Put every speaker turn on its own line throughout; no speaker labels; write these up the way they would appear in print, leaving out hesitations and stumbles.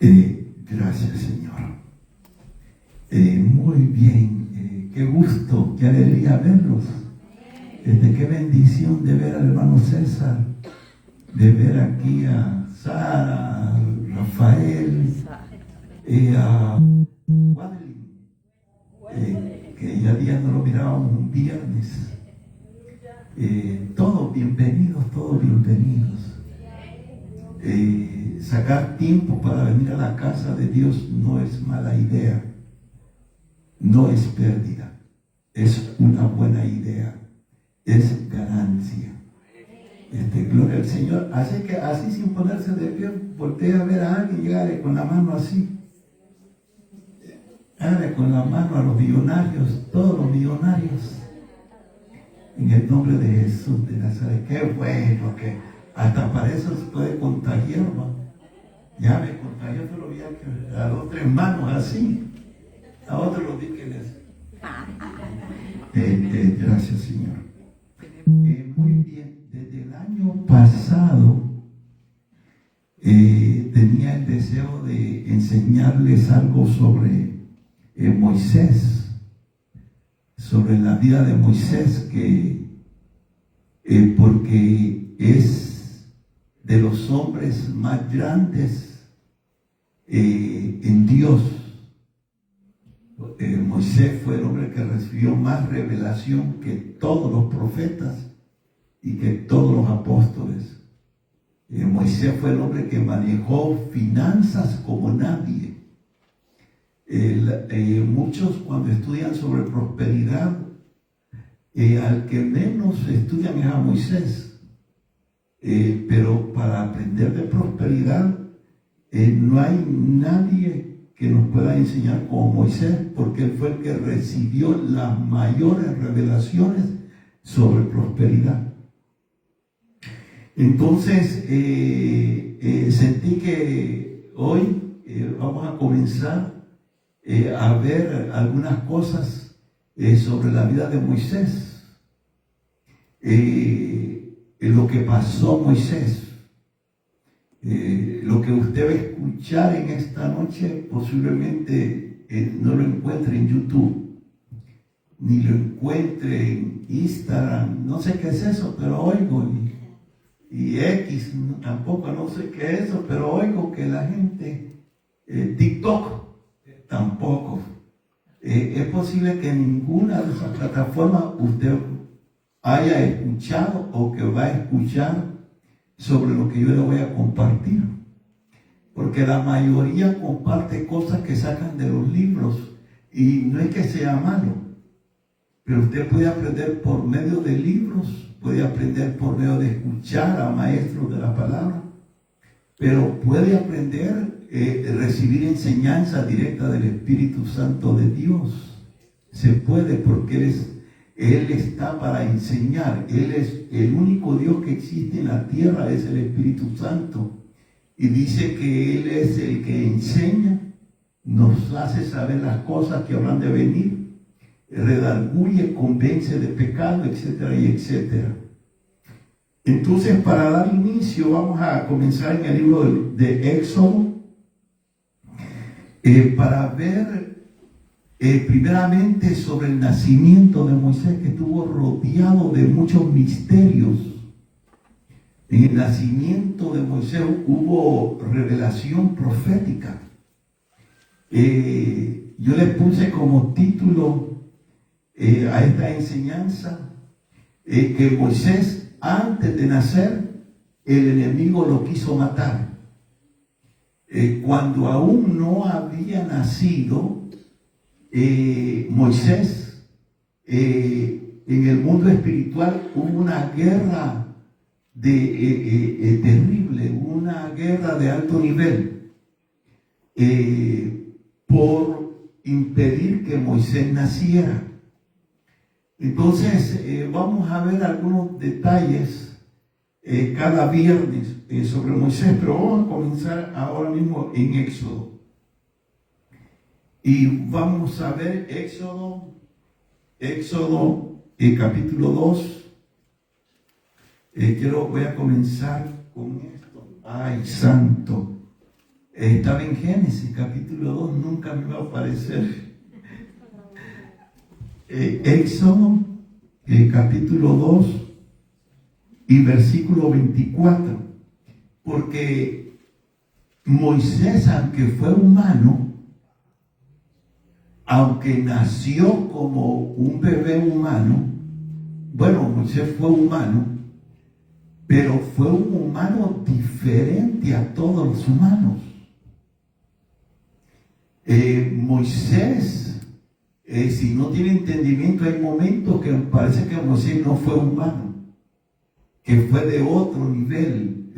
Gracias, Señor. Muy bien. Qué gusto, qué alegría verlos. Qué bendición de ver al hermano César, de ver aquí a Sara, a Rafael, a Wadeline, que ya día no lo mirábamos un viernes. Todos bienvenidos, todos bienvenidos. Sacar tiempo para venir a la casa de Dios no es mala idea, no es pérdida, es una buena idea, es ganancia. Gloria al Señor. Así que así, sin ponerse de pie, voltea a ver a alguien y hágale con la mano así. Hágale con la mano a los millonarios, todos los millonarios. En el nombre de Jesús de Nazaret. Qué bueno que hasta para eso se puede contagiar, ¿no? Ya me contagió, pero vi a dos, tres manos así. A otros los vi que les... gracias, Señor. Muy bien. Desde el año pasado tenía el deseo de enseñarles algo sobre Moisés, sobre la vida de Moisés, porque es de los hombres más grandes en Dios. Moisés fue el hombre que recibió más revelación que todos los profetas y que todos los apóstoles. Moisés fue el hombre que manejó finanzas como nadie. Muchos, cuando estudian sobre prosperidad, al que menos estudian es a Moisés. Pero para aprender de prosperidad no hay nadie que nos pueda enseñar como Moisés, porque él fue el que recibió las mayores revelaciones sobre prosperidad. Entonces sentí que hoy vamos a comenzar a ver algunas cosas sobre la vida de Moisés, lo que pasó Moisés. Lo que usted va a escuchar en esta noche posiblemente no lo encuentre en YouTube, ni lo encuentre en Instagram, no sé qué es eso, pero oigo, y X, tampoco, no sé qué es eso, pero oigo que la gente, TikTok, tampoco. Es posible que ninguna de esas plataformas usted haya escuchado o que va a escuchar sobre lo que yo le voy a compartir, porque la mayoría comparte cosas que sacan de los libros, y no es que sea malo, pero usted puede aprender por medio de libros, puede aprender por medio de escuchar a maestros de la palabra, pero puede aprender, recibir enseñanza directa del Espíritu Santo de Dios. Se puede, porque Él está para enseñar. Él es el único Dios que existe en la tierra, es el Espíritu Santo. Y dice que Él es el que enseña, nos hace saber las cosas que habrán de venir, redarguye, convence de pecado, etcétera y etcétera. Entonces, para dar inicio, vamos a comenzar en el libro de Éxodo, para ver primeramente sobre el nacimiento de Moisés, que estuvo rodeado de muchos misterios. En el nacimiento de Moisés hubo revelación profética. Yo le puse como título a esta enseñanza que Moisés, antes de nacer, el enemigo lo quiso matar. Cuando aún no había nacido Moisés, en el mundo espiritual hubo una guerra terrible, una guerra de alto nivel, por impedir que Moisés naciera. Entonces vamos a ver algunos detalles cada viernes sobre Moisés, pero vamos a comenzar ahora mismo en Éxodo. Y vamos a ver Éxodo capítulo 2. Voy a comenzar con esto. ¡Ay, santo! Estaba en Génesis capítulo 2, nunca me va a aparecer. Éxodo capítulo 2 y versículo 24. Porque Moisés, aunque fue humano, aunque nació como un bebé humano, bueno, Moisés fue humano, pero fue un humano diferente a todos los humanos. Moisés, si no tiene entendimiento, hay momentos que me parece que Moisés no fue humano, que fue de otro nivel,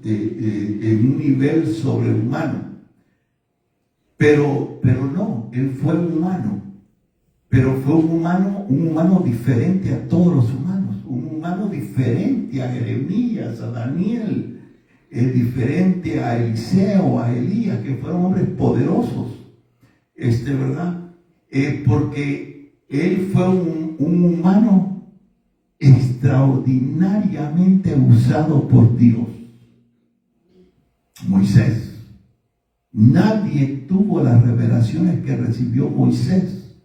en un nivel sobrehumano. Pero no, él fue humano, pero fue un humano diferente a todos los humanos, un humano diferente a Jeremías, a Daniel, diferente a Eliseo, a Elías, que fueron hombres poderosos, ¿verdad? Porque él fue un humano extraordinariamente usado por Dios. Moisés. Nadie tuvo las revelaciones que recibió Moisés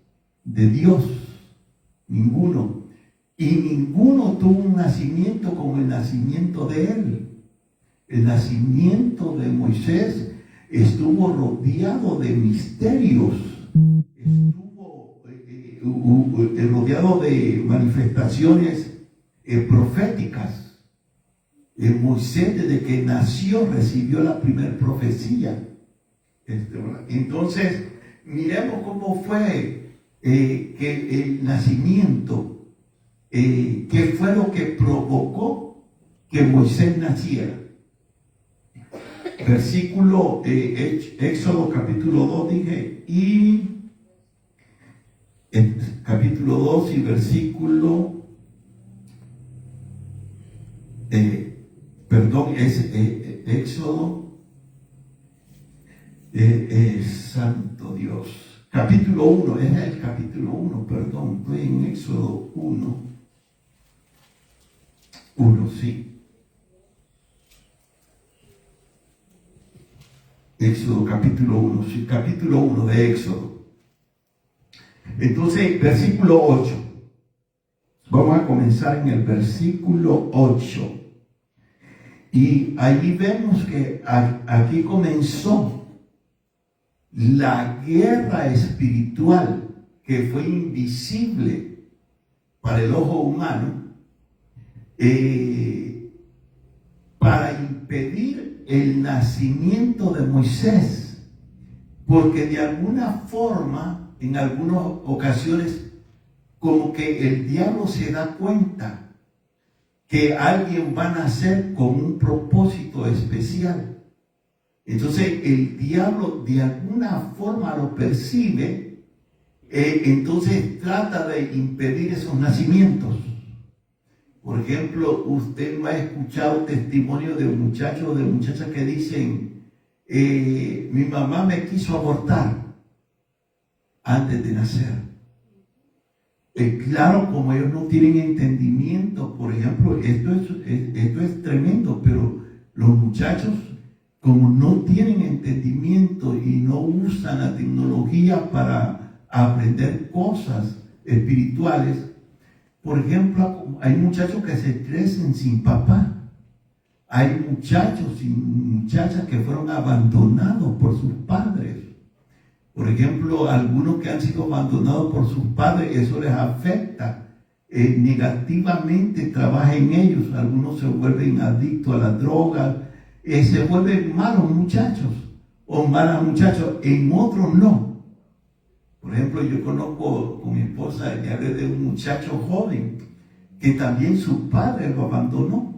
de Dios. Ninguno. Y ninguno tuvo un nacimiento como el nacimiento de él. El nacimiento de Moisés estuvo rodeado de misterios. Estuvo rodeado de manifestaciones proféticas. Moisés, desde que nació, recibió la primera profecía. Entonces, miremos cómo fue que el nacimiento, qué fue lo que provocó que Moisés naciera. Versículo, Éxodo capítulo 2, dije, y capítulo 2 y versículo, Éxodo, santo Dios, capítulo 1, es el capítulo 1, perdón, estoy en Éxodo 1, sí. Éxodo capítulo 1, sí, capítulo 1 de Éxodo. Entonces, versículo 8. Vamos a comenzar en el versículo 8. Y allí vemos que aquí comenzó la guerra espiritual que fue invisible para el ojo humano, para impedir el nacimiento de Moisés, porque de alguna forma, en algunas ocasiones, como que el diablo se da cuenta que alguien va a nacer con un propósito especial. Entonces el diablo de alguna forma lo percibe, entonces trata de impedir esos nacimientos. Por ejemplo, usted no ha escuchado testimonio de muchachos o de muchachas que dicen, mi mamá me quiso abortar antes de nacer. Claro, como ellos no tienen entendimiento, por ejemplo, esto es tremendo, pero los muchachos, como no tienen entendimiento y no usan la tecnología para aprender cosas espirituales, por ejemplo, hay muchachos que se crecen sin papá. Hay muchachos y muchachas que fueron abandonados por sus padres. Por ejemplo, algunos que han sido abandonados por sus padres, eso les afecta negativamente, trabaja en ellos. Algunos se vuelven adictos a la droga, se vuelven malos muchachos o malas muchachas, en otros no. Por ejemplo, yo conozco con mi esposa, le hablé de un muchacho joven que también su padre lo abandonó.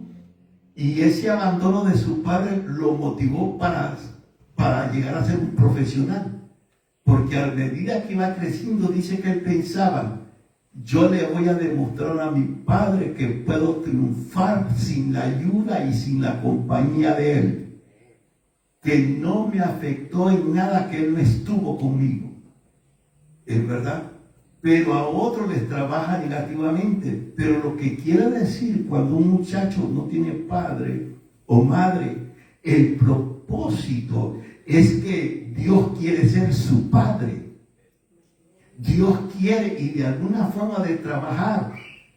Y ese abandono de su padre lo motivó para llegar a ser un profesional. Porque a medida que iba creciendo, dice que él pensaba, yo le voy a demostrar a mi padre que puedo triunfar sin la ayuda y sin la compañía de él. Que no me afectó en nada que él no estuvo conmigo. Es verdad. Pero a otros les trabaja negativamente. Pero lo que quiere decir, cuando un muchacho no tiene padre o madre, el propósito, es que Dios quiere ser su padre. Dios quiere, y de alguna forma de trabajar,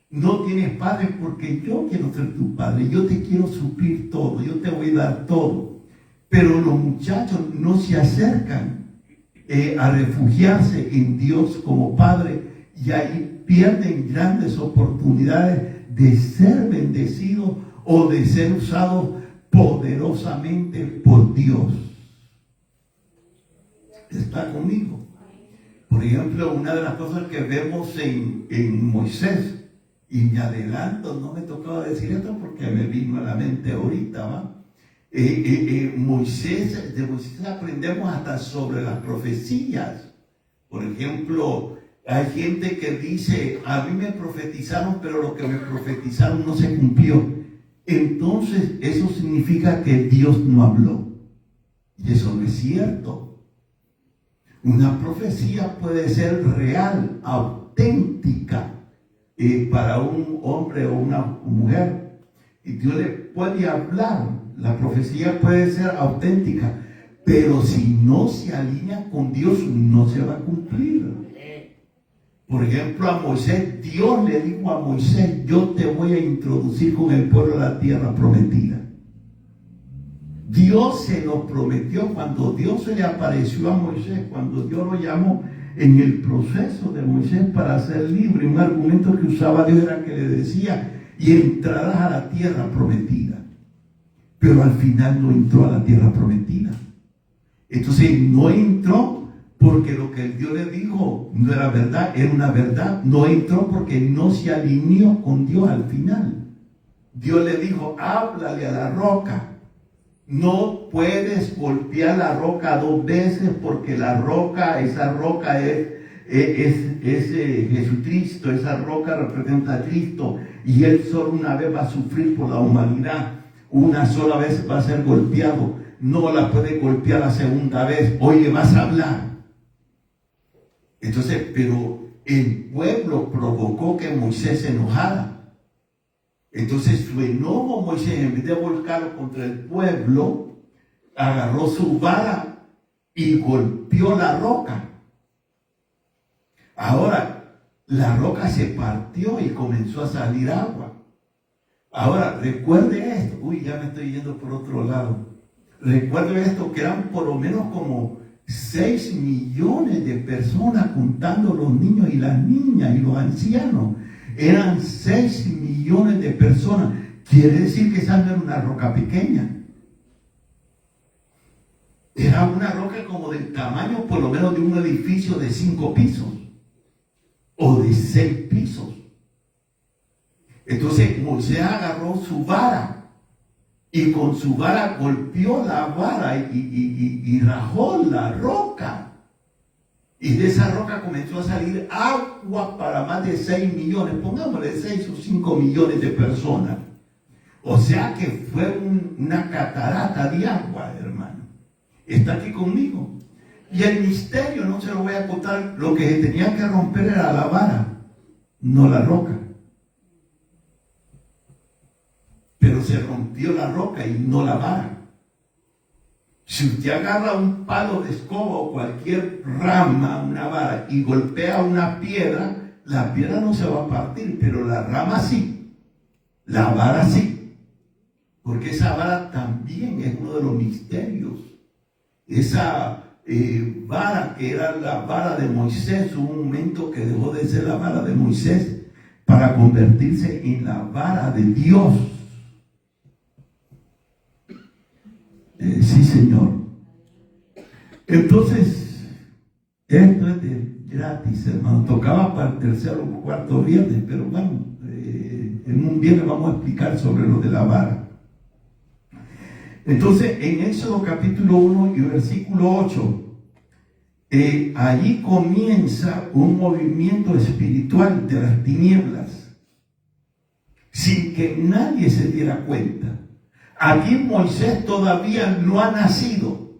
no tienes padre porque yo quiero ser tu padre, yo te quiero suplir todo, yo te voy a dar todo. Pero los muchachos no se acercan a refugiarse en Dios como padre, y ahí pierden grandes oportunidades de ser bendecidos o de ser usados poderosamente por Dios. ¿Está conmigo? Por ejemplo, una de las cosas que vemos en Moisés, y me adelanto, no me tocaba decir esto porque me vino a la mente ahorita, ¿va? De Moisés aprendemos hasta sobre las profecías. Por ejemplo, hay gente que dice, a mí me profetizaron, pero lo que me profetizaron no se cumplió. Entonces, eso significa que Dios no habló. Y eso no es cierto. Una profecía puede ser real, auténtica, para un hombre o una mujer. Y Dios le puede hablar. La profecía puede ser auténtica, pero si no se alinea con Dios, no se va a cumplir. Por ejemplo, a Moisés, Dios le dijo a Moisés, yo te voy a introducir con el pueblo a la tierra prometida. Dios se lo prometió cuando Dios se le apareció a Moisés, cuando Dios lo llamó en el proceso de Moisés para ser libre. Un argumento que usaba Dios era que le decía, y entrarás a la tierra prometida. Pero al final no entró a la tierra prometida. Entonces no entró porque lo que Dios le dijo no era verdad, era una verdad. No entró porque no se alineó con Dios al final. Dios le dijo, háblale a la roca. No puedes golpear la roca 2 veces porque la roca, esa roca es Jesucristo, esa roca representa a Cristo y Él solo una vez va a sufrir por la humanidad. Una sola vez va a ser golpeado, no la puede golpear la segunda vez. Hoy le vas a hablar. Entonces, pero el pueblo provocó que Moisés se enojara. Entonces su enojo, Moisés, en vez de volcarlo contra el pueblo, agarró su vara y golpeó la roca. Ahora, la roca se partió y comenzó a salir agua. Ahora, recuerde esto. Uy, ya me estoy yendo por otro lado. Recuerde esto, que eran por lo menos como 6 millones de personas, contando los niños y las niñas y los ancianos. Eran 6 millones de personas. Quiere decir que esa no era una roca pequeña. Era una roca como del tamaño por lo menos de un edificio de 5 pisos. O de 6 pisos. Entonces Moisés agarró su vara y con su vara golpeó la vara y rajó la roca. Y de esa roca comenzó a salir agua para más de 6 millones, pongámosle 6 o 5 millones de personas. O sea que fue una catarata de agua, hermano. ¿Está aquí conmigo? Y el misterio, no se lo voy a contar, lo que tenía que romper era la vara, no la roca. Pero se rompió la roca y no la vara. Si usted agarra un palo de escoba o cualquier rama, una vara, y golpea una piedra, la piedra no se va a partir, pero la rama sí, la vara sí. Porque esa vara también es uno de los misterios. Esa vara que era la vara de Moisés, hubo un momento que dejó de ser la vara de Moisés para convertirse en la vara de Dios. Sí, Señor. Entonces, esto es de gratis, hermano. Tocaba para el tercer o cuarto viernes, pero bueno, en un viernes vamos a explicar sobre lo de la vara. Entonces, en Éxodo capítulo 1 y versículo 8, allí comienza un movimiento espiritual de las tinieblas, sin que nadie se diera cuenta. Aquí Moisés todavía no ha nacido.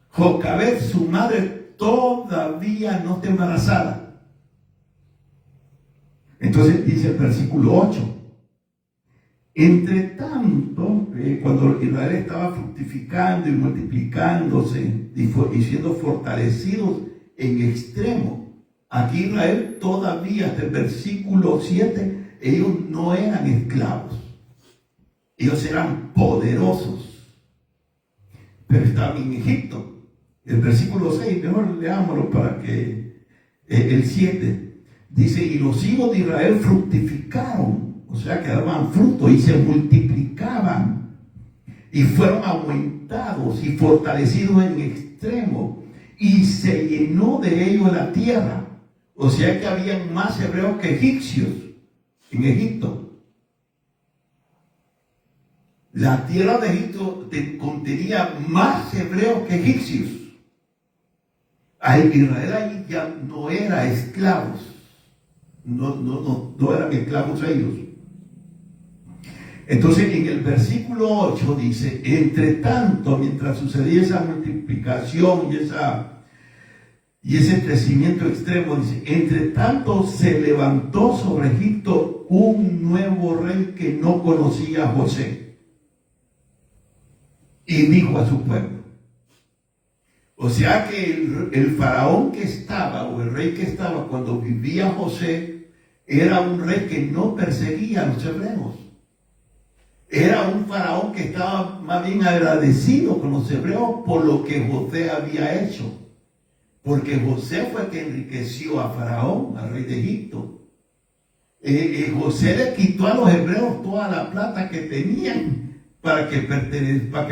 Jocabed, su madre, todavía no está embarazada. Entonces dice el versículo 8. Entre tanto, cuando Israel estaba fructificando y multiplicándose y siendo fortalecidos en extremo, aquí Israel todavía, hasta el versículo 7, ellos no eran esclavos. Ellos eran poderosos, pero estaban en Egipto. El versículo 6, mejor leámoslo para que el 7 dice: y los hijos de Israel fructificaron, o sea que daban fruto y se multiplicaban y fueron aumentados y fortalecidos en extremo, y se llenó de ellos la tierra. O sea que habían más hebreos que egipcios en Egipto. La tierra de Egipto contenía más hebreos que egipcios. Israel ahí ya no era esclavos. No eran esclavos ellos. Entonces en el versículo 8 dice: entre tanto, mientras sucedía esa multiplicación y ese crecimiento extremo, dice, entre tanto se levantó sobre Egipto un nuevo rey que no conocía a José. Y dijo a su pueblo. O sea que el faraón que estaba, o el rey que estaba cuando vivía José, era un rey que no perseguía a los hebreos. Era un faraón que estaba más bien agradecido con los hebreos por lo que José había hecho. Porque José fue el que enriqueció a Faraón, al rey de Egipto. José le quitó a los hebreos toda la plata que tenían para que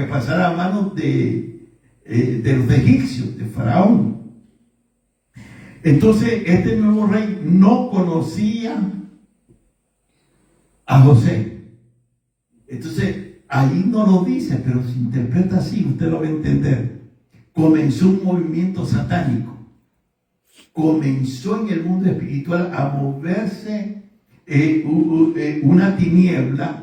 pasara a manos de los egipcios, de Faraón. Entonces, este nuevo rey no conocía a José. Entonces, ahí no lo dice, pero se interpreta así, usted lo va a entender. Comenzó un movimiento satánico. Comenzó en el mundo espiritual a moverse una tiniebla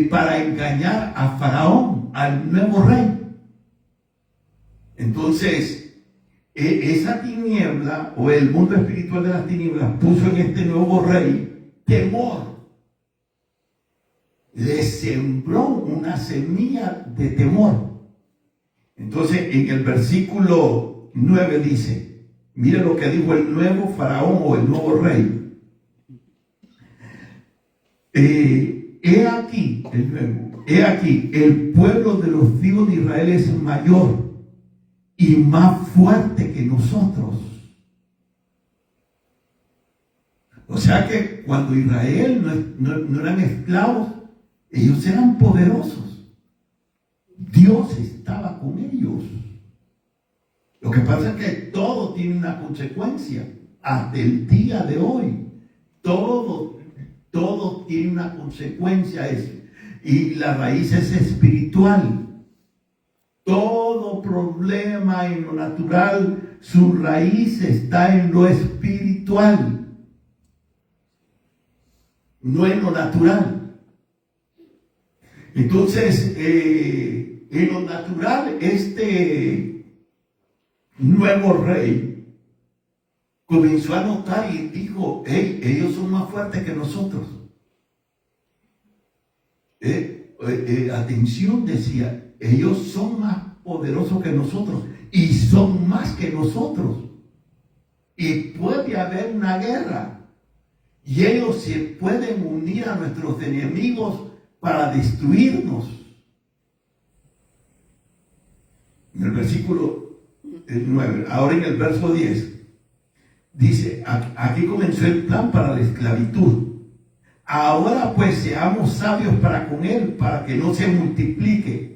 para engañar a Faraón, al nuevo rey. Entonces, esa tiniebla, o el mundo espiritual de las tinieblas, puso en este nuevo rey temor. Le sembró una semilla de temor. Entonces, en el versículo 9 dice, mire lo que dijo el nuevo faraón o el nuevo rey. He aquí, el pueblo de los hijos de Israel es mayor y más fuerte que nosotros. O sea que cuando Israel no eran esclavos, ellos eran poderosos. Dios estaba con ellos. Lo que pasa es que todo tiene una consecuencia. Hasta el día de hoy, todo tiene una consecuencia. Y la raíz es espiritual. Todo problema en lo natural, su raíz está en lo espiritual, no en lo natural. Entonces, en lo natural, este nuevo rey comenzó a notar y dijo: hey, ellos son más fuertes que nosotros. Atención, decía, ellos son más poderosos que nosotros y son más que nosotros. Y puede haber una guerra y ellos se pueden unir a nuestros enemigos para destruirnos. En el versículo 9, ahora en el verso 10, dice, aquí comenzó el plan para la esclavitud. Ahora pues seamos sabios para con él, para que no se multiplique.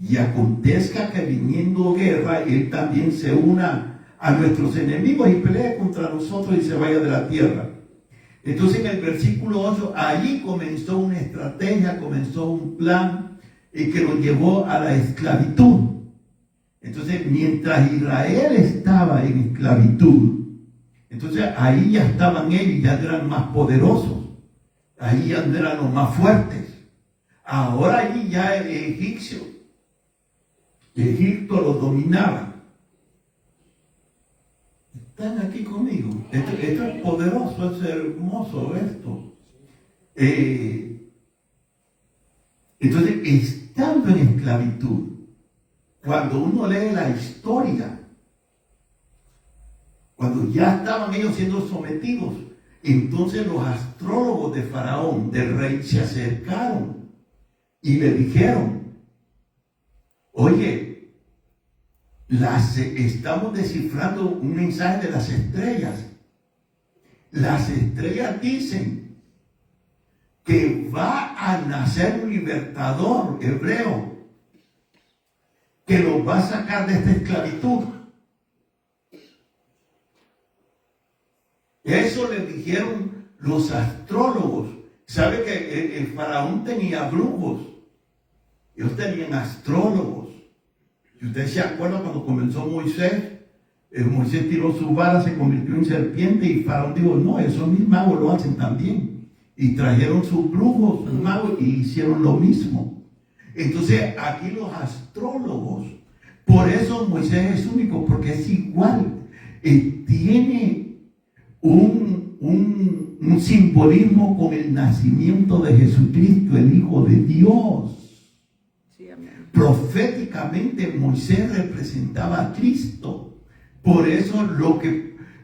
Y acontezca que viniendo guerra, él también se una a nuestros enemigos y pelee contra nosotros y se vaya de la tierra. Entonces en el versículo 8, allí comenzó una estrategia, comenzó un plan que lo llevó a la esclavitud. Entonces mientras Israel estaba en esclavitud, entonces ahí ya estaban ellos, ya eran más poderosos. Ahí ya eran los más fuertes. Ahora allí ya el egipcio, Egipto los dominaba. Están aquí conmigo. Esto es poderoso, es hermoso esto. Entonces, estando en esclavitud, cuando uno lee la historia, cuando ya estaban ellos siendo sometidos, entonces los astrólogos de Faraón, del rey, se acercaron y le dijeron: oye, estamos descifrando un mensaje de las estrellas. Las estrellas dicen que va a nacer un libertador hebreo que los va a sacar de esta esclavitud. Eso le dijeron los astrólogos. ¿Sabe que el faraón tenía brujos? Ellos tenían astrólogos. Si usted se acuerda, cuando comenzó Moisés, Moisés tiró su vara, se convirtió en serpiente, y Faraón dijo: no, esos mis magos lo hacen también. Y trajeron sus brujos, sus magos, y hicieron lo mismo. Entonces, aquí los astrólogos, por eso Moisés es único, porque es igual. Tiene un simbolismo con el nacimiento de Jesucristo, el Hijo de Dios. Proféticamente Moisés representaba a Cristo. Por eso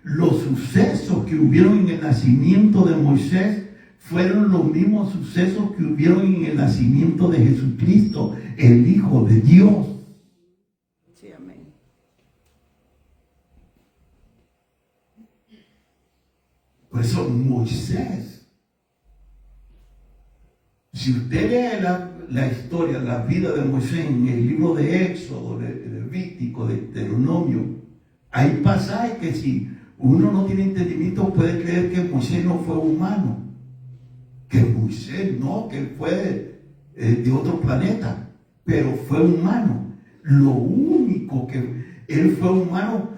los sucesos que hubieron en el nacimiento de Moisés fueron los mismos sucesos que hubieron en el nacimiento de Jesucristo, el Hijo de Dios.
Sí, amén.
Por eso Moisés, si usted lee la historia, la vida de Moisés en el libro de Éxodo, de Levítico, de Deuteronomio, hay pasajes que si uno no tiene entendimiento puede creer que Moisés no fue humano, que Moisés no, que él fue de otro planeta, pero fue humano. Lo único que él fue humano,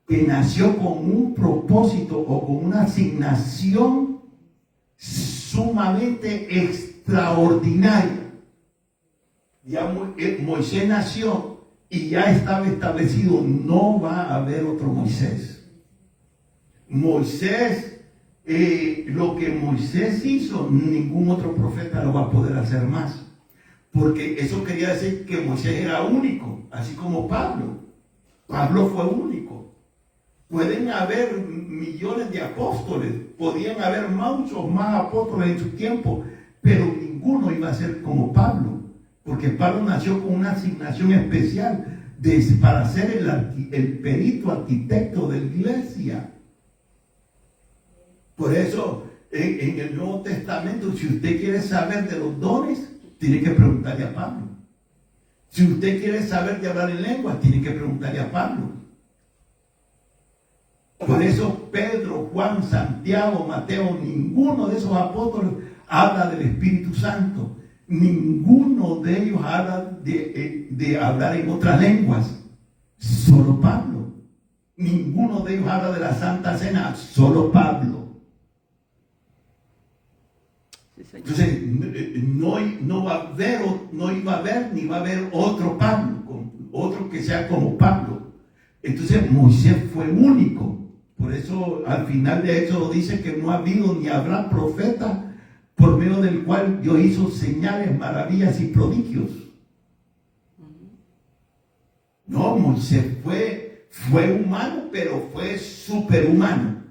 que nació con un propósito o con una asignación sumamente extraordinaria. Ya Moisés nació y ya estaba establecido: no va a haber otro Moisés. Moisés, lo que Moisés hizo, ningún otro profeta lo va a poder hacer más. Porque eso quería decir que Moisés era único, así como Pablo. Pablo fue único. Pueden haber millones de apóstoles, podían haber muchos más apóstoles en su tiempo, pero ninguno iba a ser como Pablo. Porque Pablo nació con una asignación especial para ser el perito arquitecto de la iglesia. Por eso, en el Nuevo Testamento, si usted quiere saber de los dones, tiene que preguntarle a Pablo. Si usted quiere saber de hablar en lenguas, tiene que preguntarle a Pablo. Por eso Pedro, Juan, Santiago, Mateo, ninguno de esos apóstoles habla del Espíritu Santo. Ninguno de ellos habla de hablar en otras lenguas. Solo Pablo. Ninguno de ellos habla de la Santa Cena. Solo Pablo. Entonces, no iba a haber ni va a haber otro Pablo, otro que sea como Pablo. Entonces, Moisés fue único. Por eso, al final de Éxodo dice que no ha habido ni habrá profeta por medio del cual Dios hizo señales, maravillas y prodigios. No, Moisés fue humano, pero fue superhumano.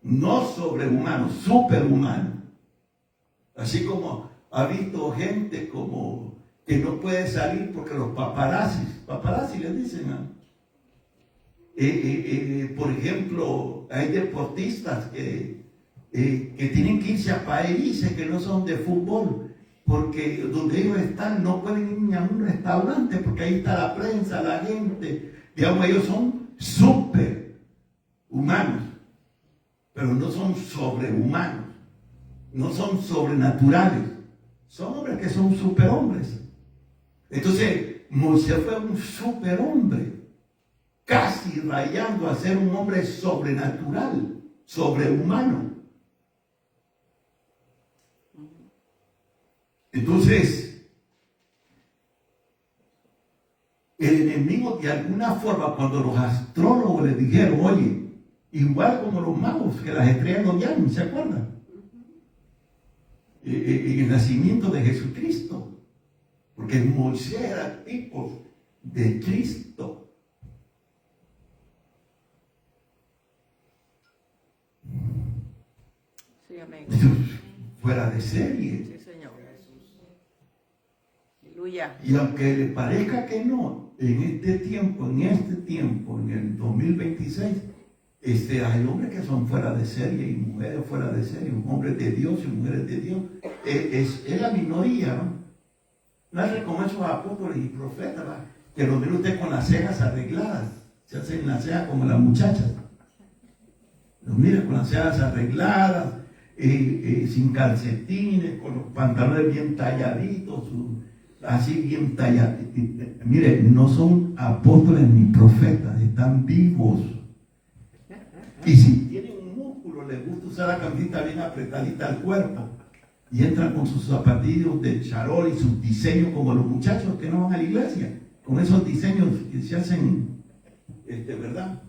No sobrehumano, superhumano. Así como ha visto gente como que no puede salir porque los paparazzi les dicen, ¿no? Por ejemplo, hay deportistas que tienen que irse a países que no son de fútbol, porque donde ellos están no pueden ir ni a un restaurante porque ahí está la prensa, la gente. Digamos, ellos son super humanos, pero no son sobrehumanos, no son sobrenaturales, son hombres que son superhombres. Entonces, Moisés fue un superhombre, casi rayando a ser un hombre sobrenatural, sobrehumano. Entonces, el enemigo de alguna forma, cuando los astrólogos le dijeron: oye, igual como los magos, que las estrellas no llaman, ¿se acuerdan? en el nacimiento de Jesucristo. Porque Moisés era tipo de Cristo.
Sí, amén.
Fuera de serie.
Sí, Señor. Aleluya.
Y aunque le parezca que no, en este tiempo, en el 2026, hay hombres que son fuera de serie y mujeres fuera de serie, hombres de Dios y mujeres de Dios. Es la minoría, ¿no? No es como esos apóstoles y profetas, ¿va? Que los ven usted con las cejas arregladas, se hacen las cejas como las muchachas. Los mira con las cejas arregladas, sin calcetines, con los pantalones bien talladitos, así bien talladitos. Mire, no son apóstoles ni profetas, están vivos. Y si tienen un músculo, les gusta usar la camiseta bien apretadita al cuerpo. Y entran con sus zapatillos de charol y sus diseños como los muchachos que no van a la iglesia. Con esos diseños que se hacen, ¿verdad?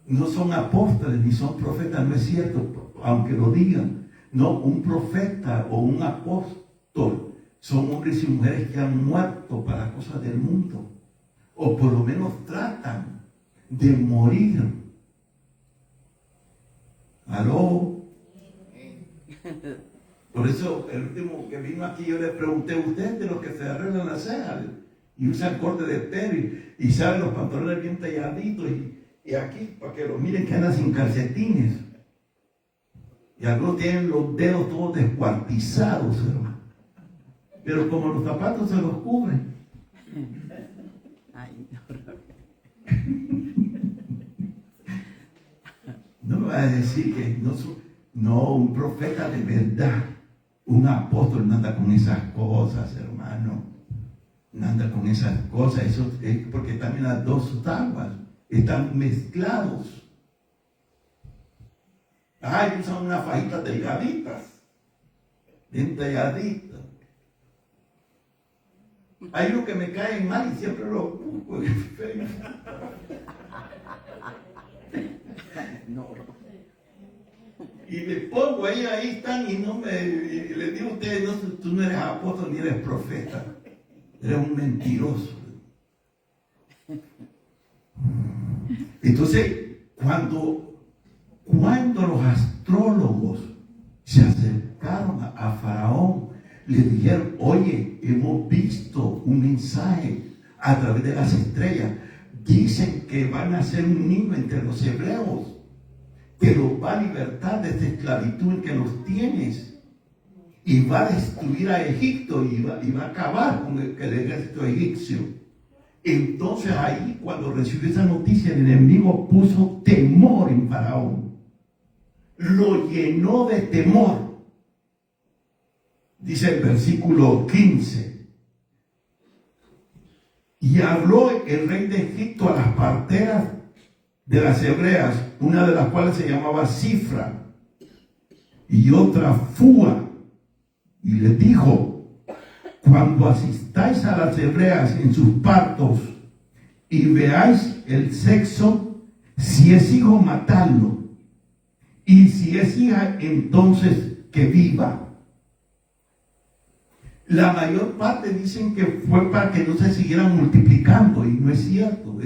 No son apóstoles ni son profetas, no es cierto, aunque lo digan. No, un profeta o un apóstol son hombres y mujeres que han muerto para cosas del mundo. O por lo menos tratan de morir. ¿Aló? Por eso, el último que vino aquí, yo le pregunté a usted de los que se arreglan las cejas y usan corte de pelo y saben los pantalones bien talladitos y aquí, para que lo miren que andan sin calcetines. Y algunos tienen los dedos todos descuartizados, hermano. Pero como los zapatos se los cubren.
Ay,
No me va a decir que no, un profeta de verdad, un apóstol no anda con esas cosas, hermano. No anda con esas cosas, eso es porque también las dos aguas están mezclados. Ay, usan unas fajitas delgaditas, bien talladitas. Hay unos que me caen mal y siempre lo busco. Y me pongo ahí están y y les digo a ustedes, no, tú no eres apóstol ni eres profeta, eres un mentiroso. Entonces, cuando los astrólogos se acercaron a Faraón, le dijeron, oye, hemos visto un mensaje a través de las estrellas, dicen que van a ser un niño entre los hebreos, que los va a libertar de esta esclavitud en que los tienes y va a destruir a Egipto y va a acabar con el ejército egipcio. Entonces ahí, cuando recibió esa noticia, el enemigo puso temor en Faraón, lo llenó de temor. Dice el versículo 15, y habló el rey de Egipto a las parteras de las hebreas, una de las cuales se llamaba Cifra y otra Fua, y les dijo, cuando asistáis a las hebreas en sus partos y veáis el sexo, si es hijo, matadlo, y si es hija, entonces que viva. La mayor parte dicen que fue para que no se siguieran multiplicando, y no es cierto.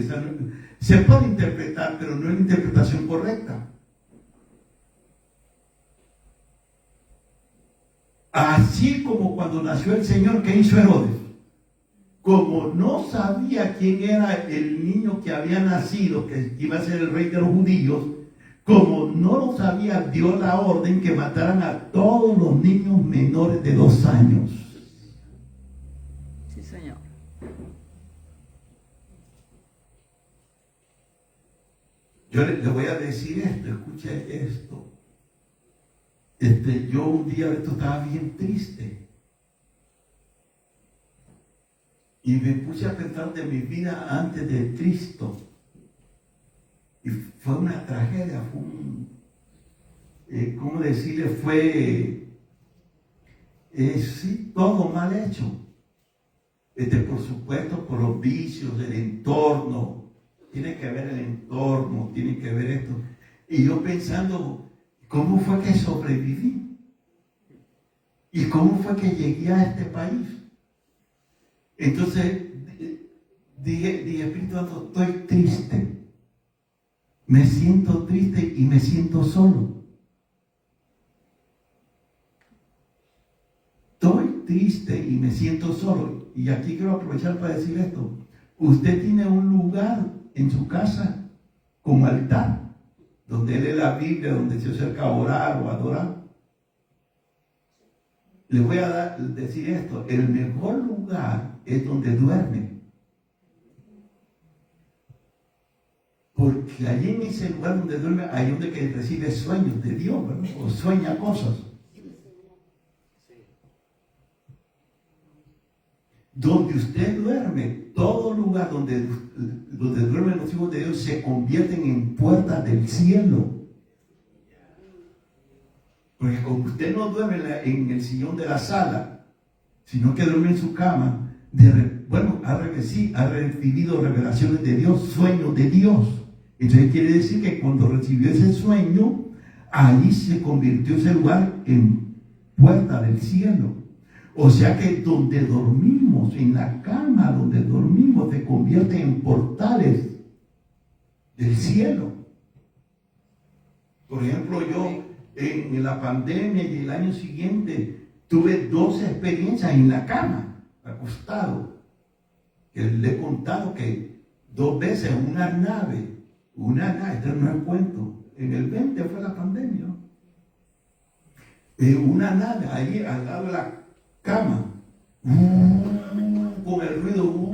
Se puede interpretar, pero no es la interpretación correcta. Así como cuando nació el Señor, ¿qué hizo Herodes? Como no sabía quién era el niño que había nacido, que iba a ser el rey de los judíos, como no lo sabía, dio la orden que mataran a todos los niños menores de 2 años.
sí, Señor.
Yo le voy a decir esto, escuche esto. Yo un día de esto estaba bien triste. Y me puse a pensar de mi vida antes de Cristo. Y fue una tragedia, fue ¿cómo decirle? Fue, sí, todo mal hecho. Por supuesto, por los vicios, el entorno. Tiene que ver el entorno, tiene que ver esto. Y yo pensando, ¿cómo fue que sobreviví? ¿Y cómo fue que llegué a este país? Entonces dije, Espíritu Santo, estoy triste. Me siento triste y me siento solo. Estoy triste y me siento solo. Y aquí quiero aprovechar para decir esto. Usted tiene un lugar en su casa como altar, donde lee la Biblia, donde se acerca a orar o a adorar. Le voy a decir esto, el mejor lugar es donde duerme. Porque allí en ese lugar donde duerme, hay donde que recibe sueños de Dios, ¿verdad? O sueña cosas. Donde usted duerme, todo lugar donde duermen los hijos de Dios se convierten en puertas del cielo. Porque como usted no duerme en el sillón de la sala, sino que duerme en su cama, ha recibido revelaciones de Dios, sueños de Dios. Entonces quiere decir que cuando recibió ese sueño, ahí se convirtió ese lugar en puerta del cielo. O sea que donde dormimos, en la cama donde dormimos, se convierte en portales del cielo. Por ejemplo, yo en la pandemia y el año siguiente tuve 2 experiencias en la cama, acostado. Que le he contado que 2 veces una nave, esto no es cuento, en el 20 fue la pandemia, ¿no? Una nave ahí al lado de la cama, con el ruido,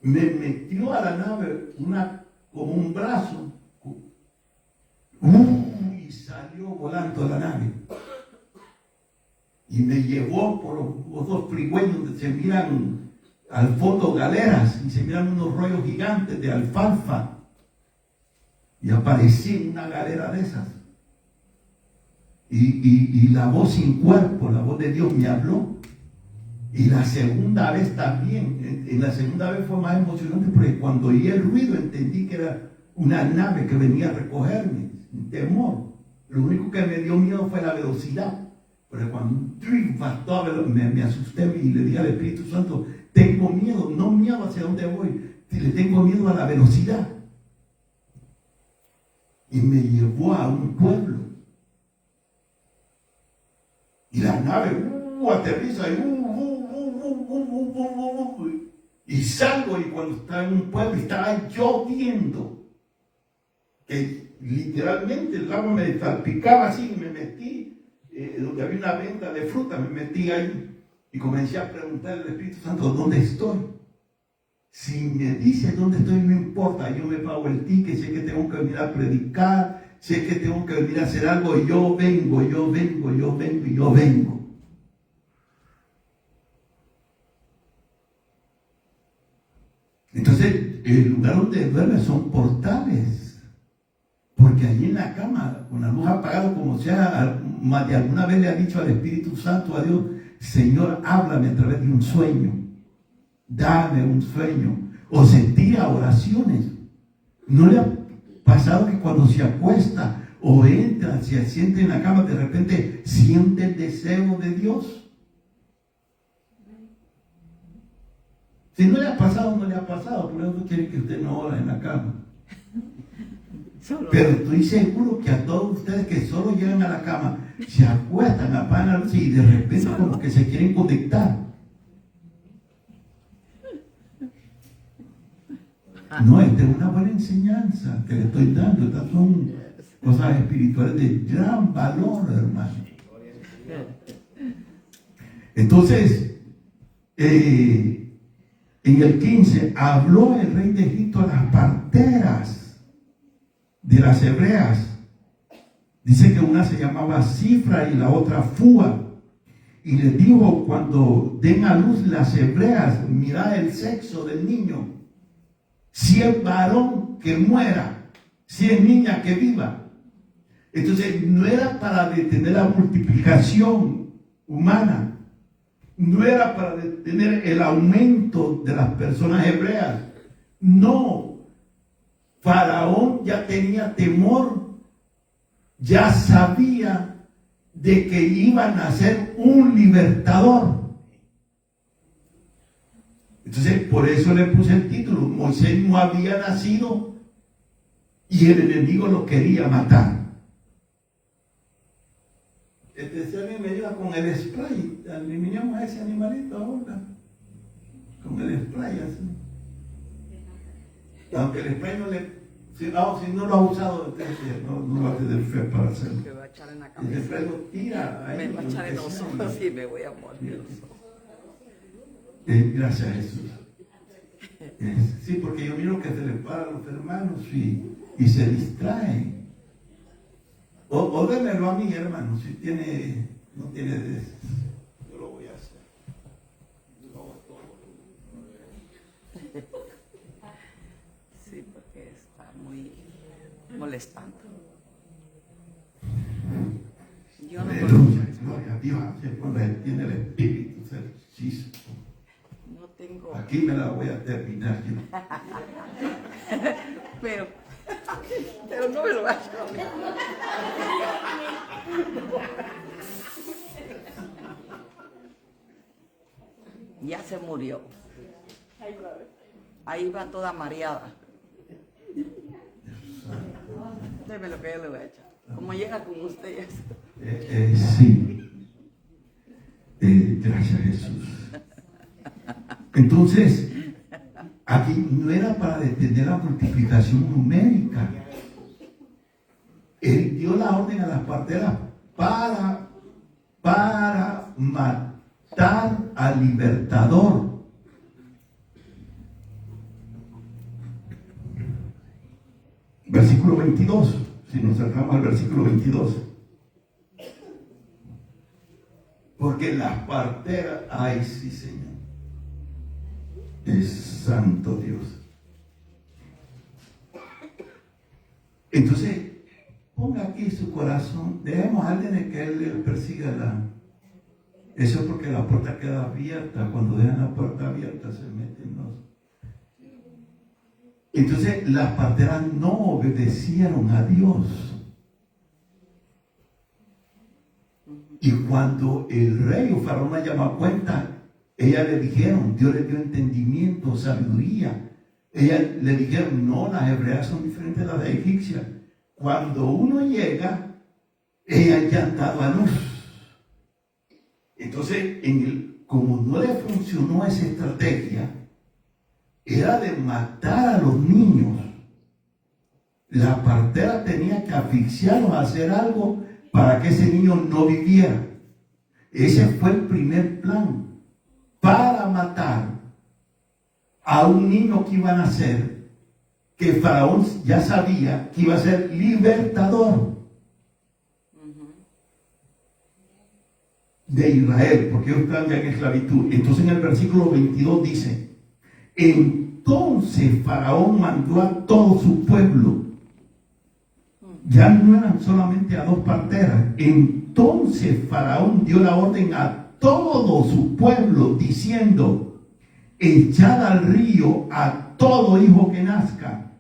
me metió a la nave como un brazo, y salió volando a la nave. Y me llevó por los 2 freeways donde se miran al fondo galeras y se miran unos rollos gigantes de alfalfa. Y aparecí en una galera de esas. Y la voz sin cuerpo, la voz de Dios me habló. Y la segunda vez también, en la segunda vez fue más emocionante porque cuando oí el ruido entendí que era una nave que venía a recogerme, sin temor. Lo único que me dio miedo fue la velocidad. Pero cuando me asusté y le dije al Espíritu Santo, tengo miedo, no miedo hacia dónde voy, le tengo miedo a la velocidad. Y me llevó a un pueblo. Y la nave aterriza y salgo, y cuando estaba en un pueblo estaba lloviendo, que literalmente el agua me salpicaba así, y me metí donde había una venta de fruta, me metí ahí y comencé a preguntarle al Espíritu Santo, ¿dónde estoy? Si me dice dónde estoy, no importa, yo me pago el ticket, sé que tengo que venir a predicar, sé que tengo que venir a hacer algo, y yo vengo. Entonces, el lugar donde duerme son portales, porque allí en la cama, con la luz apagada, como sea, más de alguna vez le ha dicho al Espíritu Santo, a Dios, Señor, háblame a través de un sueño, dame un sueño, o sentía oraciones. ¿No le ha pasado que cuando se acuesta o entra, se siente en la cama, de repente siente el deseo de Dios? Si no le ha pasado, no le ha pasado. Por eso quiere que usted no ora en la cama. Pero estoy seguro que a todos ustedes que solo llegan a la cama, se acuestan, apagan la luz y de repente como que se quieren conectar. No, esta es una buena enseñanza que le estoy dando. Estas son cosas espirituales de gran valor, hermano. Entonces, en el 15, habló el rey de Egipto a las parteras de las hebreas. Dice que una se llamaba Cifra y la otra Fúa. Y les dijo, cuando den a luz las hebreas, mirad el sexo del niño. Si es varón, que muera. Si es niña, que viva. Entonces, no era para detener la multiplicación humana. No era para detener el aumento de las personas hebreas. No. Faraón ya tenía temor. Ya sabía de que iban a ser un libertador. Entonces, por eso le puse el título. Moisés no había nacido y el enemigo lo quería matar. Si alguien me ayuda con el spray, eliminamos a ese animalito ahora. Con el spray así. Aunque el spray no le... Si no lo ha usado, entonces no va a tener fe para hacerlo.
Me va a echar en la
El
cabeza.
spray lo tira. Ahí,
Me va a echar en los ojos y me voy a morir.
Gracias a Jesús. Sí, porque yo miro que se le para a los hermanos y se distraen. O démelo a mí, hermano, si no tiene de eso. Yo lo voy a hacer. Yo lo hago todo.
Sí, porque está muy molestando. Yo no
Aleluya, gloria a Dios. Cuando él tiene el espíritu, se chispa.
No tengo.
Aquí me la voy a terminar yo.
Pero no me lo va a hacer. Ya se murió. Ahí va toda mareada. Deme lo que yo le voy a echar. Como llega con ustedes.
Sí. Gracias, Jesús. Entonces, aquí no era para detener la multiplicación numérica. Él dio la orden a las parteras para matar al libertador. Versículo 22, si nos acercamos al versículo 22. Porque las parteras, ay sí, Señor, es santo Dios. Entonces, ponga aquí su corazón, dejemos a alguien que él le persiga eso es porque la puerta queda abierta. Cuando dejan la puerta abierta se meten los. Entonces las parteras no obedecieron a Dios. Y cuando el rey o faraón la llamó a cuenta, ellas le dijeron, Dios le dio entendimiento, sabiduría. Ellas le dijeron, no, las hebreas son diferentes de las de egipcias. Cuando uno llega, ellas ya han dado a luz. Entonces, como no le funcionó esa estrategia, era de matar a los niños. La partera tenía que asfixiarlos, hacer algo para que ese niño no viviera. Ese fue el primer plan, para matar a un niño que iba a nacer, que Faraón ya sabía que iba a ser libertador de Israel, porque ellos estaban ya en esclavitud. Entonces en el versículo 22 dice, entonces Faraón mandó a todo su pueblo. Ya no eran solamente a dos parteras. Entonces Faraón dio la orden a todo su pueblo diciendo, echad al río a todo hijo que nazca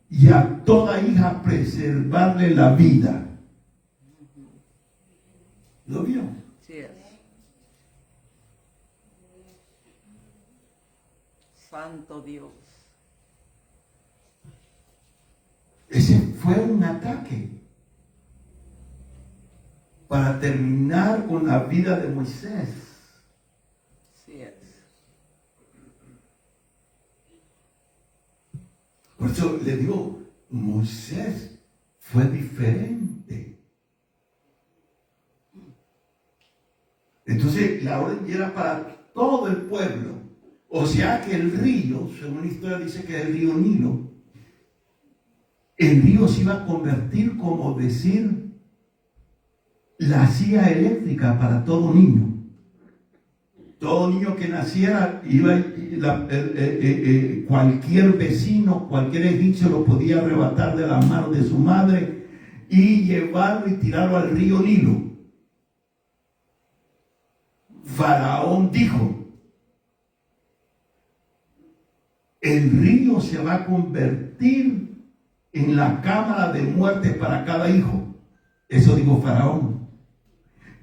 y a toda hija preservarle la vida. ¿Lo vio?
Sí es. Santo Dios.
Ese fue un ataque para terminar con la vida de Moisés.
Sí es.
Por eso le digo, Moisés fue diferente. Entonces la orden era para todo el pueblo. O sea que el río, según la historia dice que es el río Nilo, el río se iba a convertir, como decir, la silla eléctrica para todo niño. Todo niño que naciera, cualquier vecino, cualquier egipcio lo podía arrebatar de las manos de su madre y llevarlo y tirarlo al río Nilo. Faraón dijo, el río se va a convertir en la cámara de muerte para cada hijo. Eso dijo Faraón.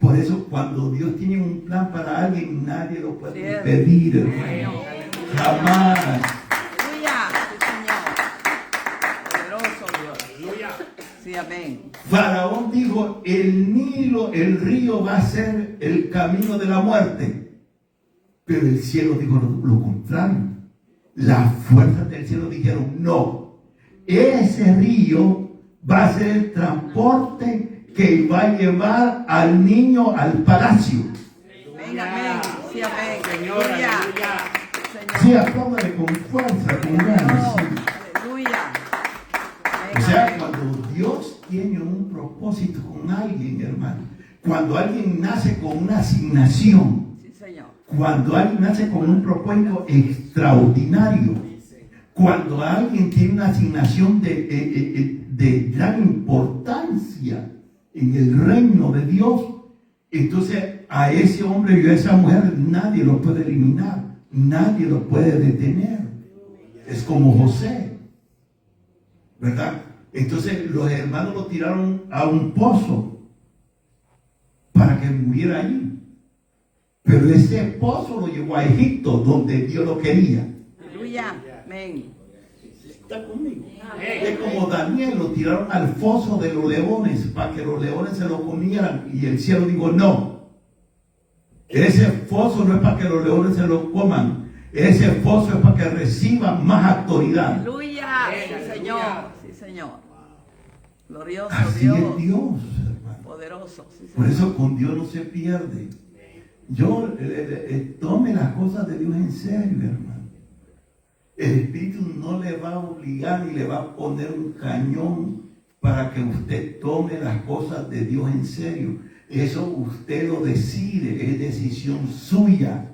Por eso cuando Dios tiene un plan para alguien, nadie lo puede
Cierto.
impedir, hermano.
Señor.
Jamás.
Aleluya. Sí, Señor. Poderoso Dios. Sí, amén.
Faraón dijo, el Nilo, el río va a ser el camino de la muerte. Pero el cielo dijo lo contrario. Las fuerzas del cielo dijeron, no, ese río va a ser el transporte que va a llevar al niño al palacio.
Amén, amén. Sí, amén.
Señor,
Aleluya.
aleluya.
Sí, apláudale con fuerza, con ganas. Sí.
Aleluya. Amén,
O sea,
amén.
cuando Dios tiene un propósito con alguien, hermano, cuando alguien nace con una asignación,
Sí, Señor.
cuando alguien nace con un propósito extraordinario, cuando alguien tiene una asignación de gran importancia en el reino de Dios, entonces a ese hombre y a esa mujer nadie lo puede eliminar, nadie lo puede detener. Es como José, ¿verdad? Entonces los hermanos lo tiraron a un pozo para que muriera allí. Pero ese pozo lo llevó a Egipto, donde Dios lo quería.
Aleluya. Amén.
¿Está conmigo? Es como Daniel, lo tiraron al foso de los leones para que los leones se lo comieran. Y el cielo dijo, no. Ese foso no es para que los leones se lo coman. Ese foso es para que reciban más autoridad.
Aleluya. Sí, Señor. Sí, Señor. Glorioso
Así
Dios.
es Dios, hermano.
Poderoso. Sí,
Por
Señor.
eso con Dios no se pierde. Yo tome las cosas de Dios en serio, hermano. El Espíritu no le va a obligar ni le va a poner un cañón para que usted tome las cosas de Dios en serio. Eso usted lo decide, es decisión suya.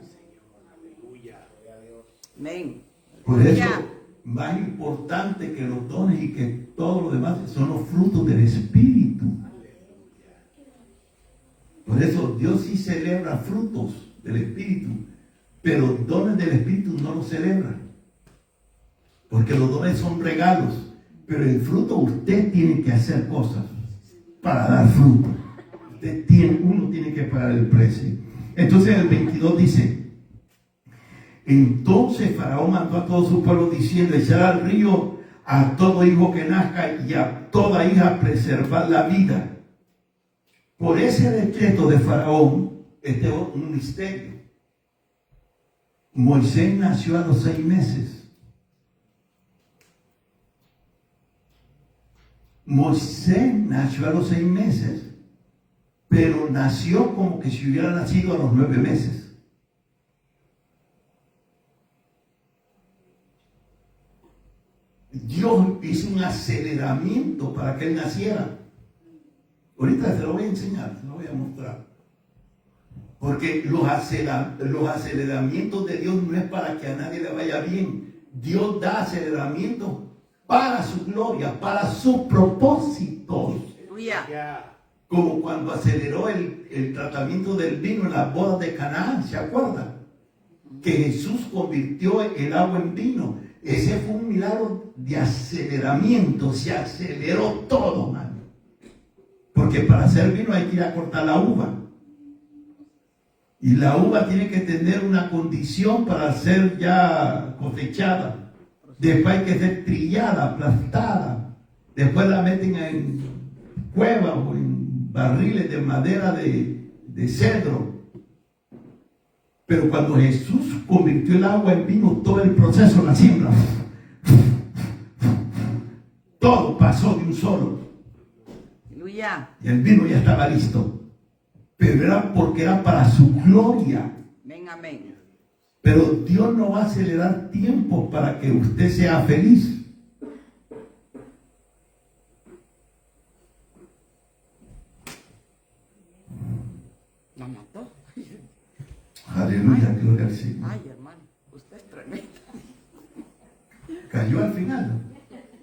Amén.
Por eso,
Aleluya.
más importante que los dones y que todo lo demás son los frutos del Espíritu. Por eso Dios sí celebra frutos del Espíritu, pero dones del Espíritu no los celebra. Porque los dones son regalos, pero el fruto usted tiene que hacer cosas para dar fruto. Uno tiene que pagar el precio. Entonces el 22 dice, entonces Faraón mandó a todo su pueblo diciendo, echar al río a todo hijo que nazca y a toda hija preservar la vida. Por ese decreto de Faraón, este es un misterio. Moisés nació a los 6 meses. Moisés nació a los 6 meses, pero nació como que si hubiera nacido a los 9 meses. Dios hizo un aceleramiento para que él naciera. Ahorita se lo voy a enseñar, se lo voy a mostrar. Porque los aceleramientos de Dios no es para que a nadie le vaya bien. Dios da aceleramientos para su gloria, para sus propósitos.
Aleluya.
Como cuando aceleró el tratamiento del vino en las bodas de Canaán, ¿se acuerdan? Que Jesús convirtió el agua en vino. Ese fue un milagro de aceleramiento, se aceleró todo, mano. Porque para hacer vino hay que ir a cortar la uva. Y la uva tiene que tener una condición para ser ya cosechada. Después hay que ser trillada, aplastada. Después la meten en cuevas o en barriles de madera de cedro. Pero cuando Jesús convirtió el agua en vino, todo el proceso, la siembra, todo pasó de un solo.
Aleluya.
Y el vino ya estaba listo. Pero era porque era para su gloria.
Amén, amén.
Pero Dios no va a acelerar tiempo para que usted sea feliz.
Nos mató.
Aleluya, gloria al Señor.
Ay, hermano, usted es tremendo.
Cayó al final.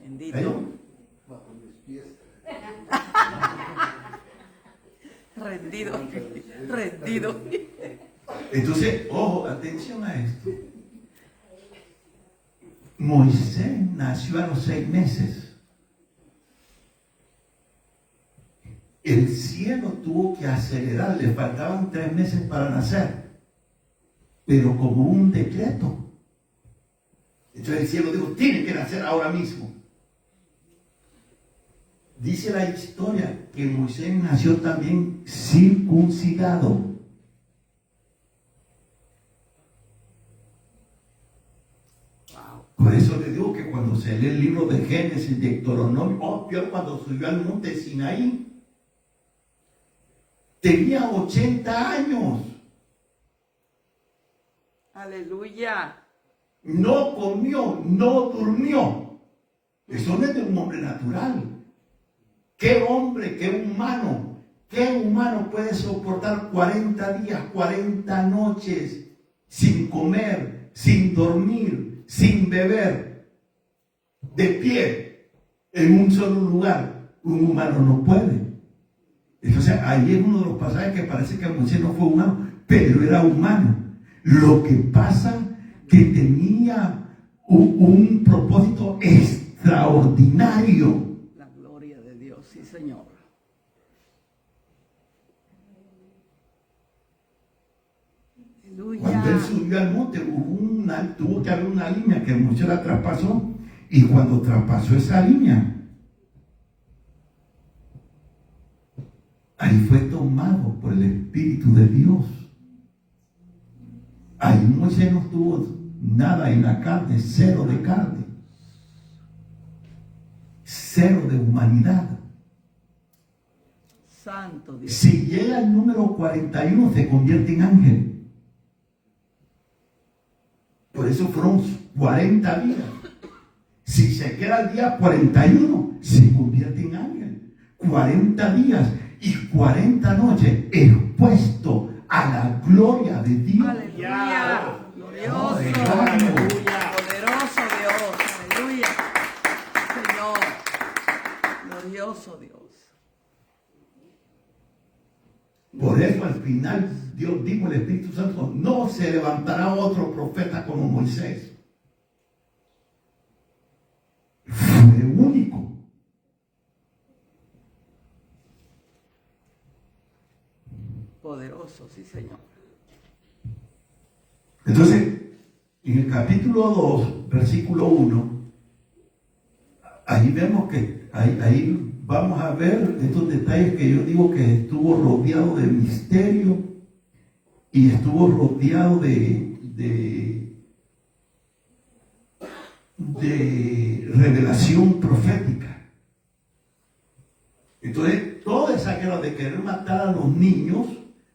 Bendito.
Cayó.
Rendido. Rendido.
Entonces, ojo, atención a esto. Moisés nació a los 6 meses. el cielo tuvo que acelerar, le faltaban 3 meses para nacer, pero como un decreto. Entonces el cielo dijo, tiene que nacer ahora mismo. Dice la historia que Moisés nació también circuncidado. Por eso le digo que cuando se lee el libro de Génesis, de Deuteronomio, Dios cuando subió al monte Sinaí, tenía 80 años.
Aleluya.
No comió, no durmió. Eso no es de un hombre natural. ¿Qué hombre, qué humano puede soportar 40 días, 40 noches sin comer, sin dormir, sin beber, de pie, en un solo lugar? Un humano no puede. Entonces ahí es uno de los pasajes que parece que Moisés no fue humano, pero era humano. Lo que pasa que tenía un propósito extraordinario.
La gloria de Dios, sí, Señor. Aleluya.
Cuando él subió al monte, tuvo que haber una línea que Moisés la traspasó, y cuando traspasó esa línea, ahí fue tomado por el Espíritu de Dios. Ahí Moisés no tuvo nada en la carne, cero de carne, cero de humanidad.
Santo Dios.
Si llega el número 41, se convierte en ángel. Por eso fueron 40 días. Si se queda el día 41, se convierte en ángel. 40 días y 40 noches expuesto a la gloria de Dios.
Aleluya. Glorioso.
Aleluya.
Poderoso Dios. Aleluya. Señor. Glorioso Dios.
Por eso al final Dios dijo al Espíritu Santo, no se levantará otro profeta como Moisés. Fue único.
Poderoso, sí, Señor.
Entonces, en el capítulo 2, versículo 1, ahí vemos que ahí vamos a ver estos detalles que yo digo que estuvo rodeado de misterio y estuvo rodeado de revelación profética. Entonces, toda esa guerra de querer matar a los niños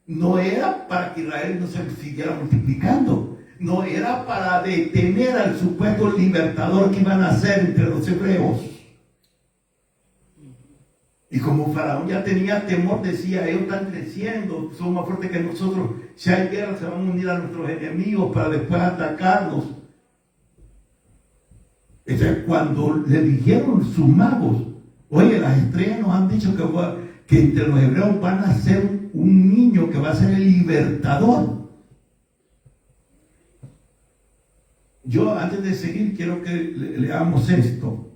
no era para que Israel no se siguiera multiplicando, no era para detener al supuesto libertador que iban a hacer entre los hebreos. Y como Faraón ya tenía temor, decía, ellos están creciendo, son más fuertes que nosotros, si hay guerra se van a unir a nuestros enemigos para después atacarnos. Entonces, cuando le dijeron sus magos, oye, las estrellas nos han dicho que entre los hebreos van a ser un niño que va a ser el libertador. Yo, antes de seguir, quiero que leamos esto.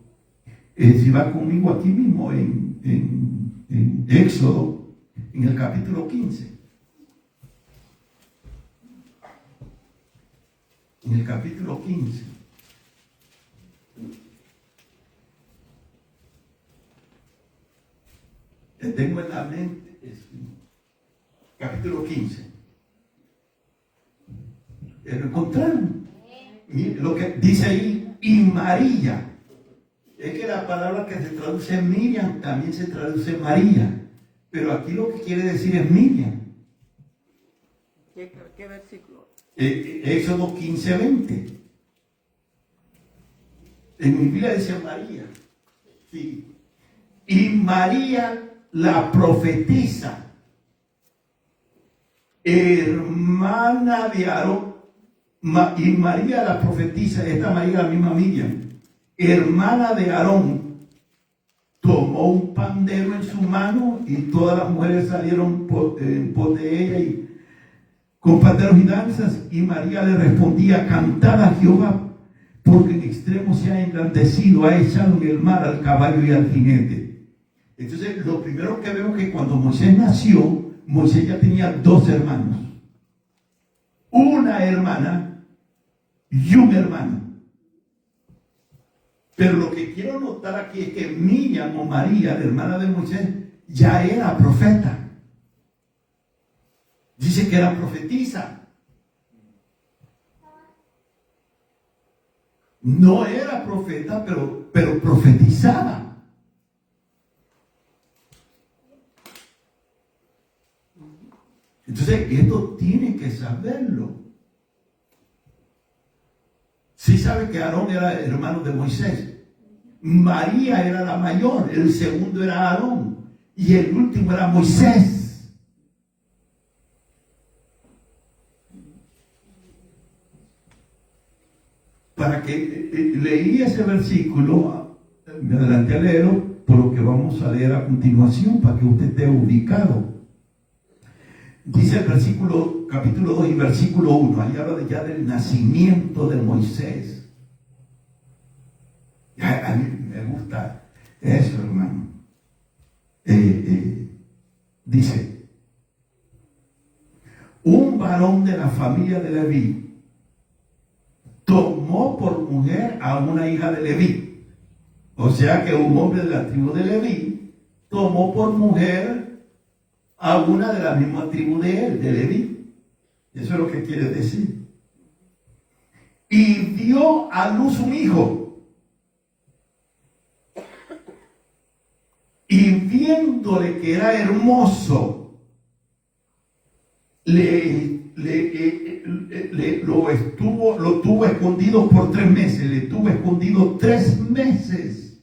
Si va conmigo aquí mismo en Éxodo, en el capítulo 15. En el capítulo 15. Tengo en la mente, capítulo 15. ¿Lo encontraron? Lo que dice ahí, y María. Es que la palabra que se traduce Miriam también se traduce María. Pero aquí lo que quiere decir es Miriam.
¿Qué versículo?
Éxodo 15:20. En mi Biblia dice María. Sí. Y María, la profetisa, hermana de Aarón, y María la profetisa, esta María la misma Miriam, hermana de Aarón, tomó un pandero en su mano y todas las mujeres salieron en pos de ella y con panderos y danzas, y María le respondía, cantad a Jehová, porque en extremo se ha engrandecido, ha echado en el mar al caballo y al jinete. Entonces, lo primero que vemos es que cuando Moisés nació, Moisés ya tenía 2 hermanos. Una hermana y un hermano. Pero lo que quiero notar aquí es que Miriam o María, la hermana de Moisés, ya era profeta. Dice que era profetisa. No era profeta, pero profetizaba. Entonces, esto tiene que saberlo. Sí sabe que Aarón era hermano de Moisés. María era la mayor, el segundo era Aarón y el último era Moisés. Para que leí ese versículo, me adelanté a leerlo, por lo que vamos a leer a continuación, para que usted esté ubicado. Dice el versículo, capítulo 2 y versículo 1, ahí habla ya del nacimiento de Moisés. A mí me gusta eso, hermano. Dice, un varón de la familia de Leví tomó por mujer a una hija de Leví. O sea que un hombre de la tribu de Leví tomó por mujer a una de la misma tribu de él, de Leví. Eso es lo que quiere decir. Y dio a luz un hijo. Y viéndole que era hermoso, lo tuvo escondido por 3 meses. Le tuvo escondido 3 meses.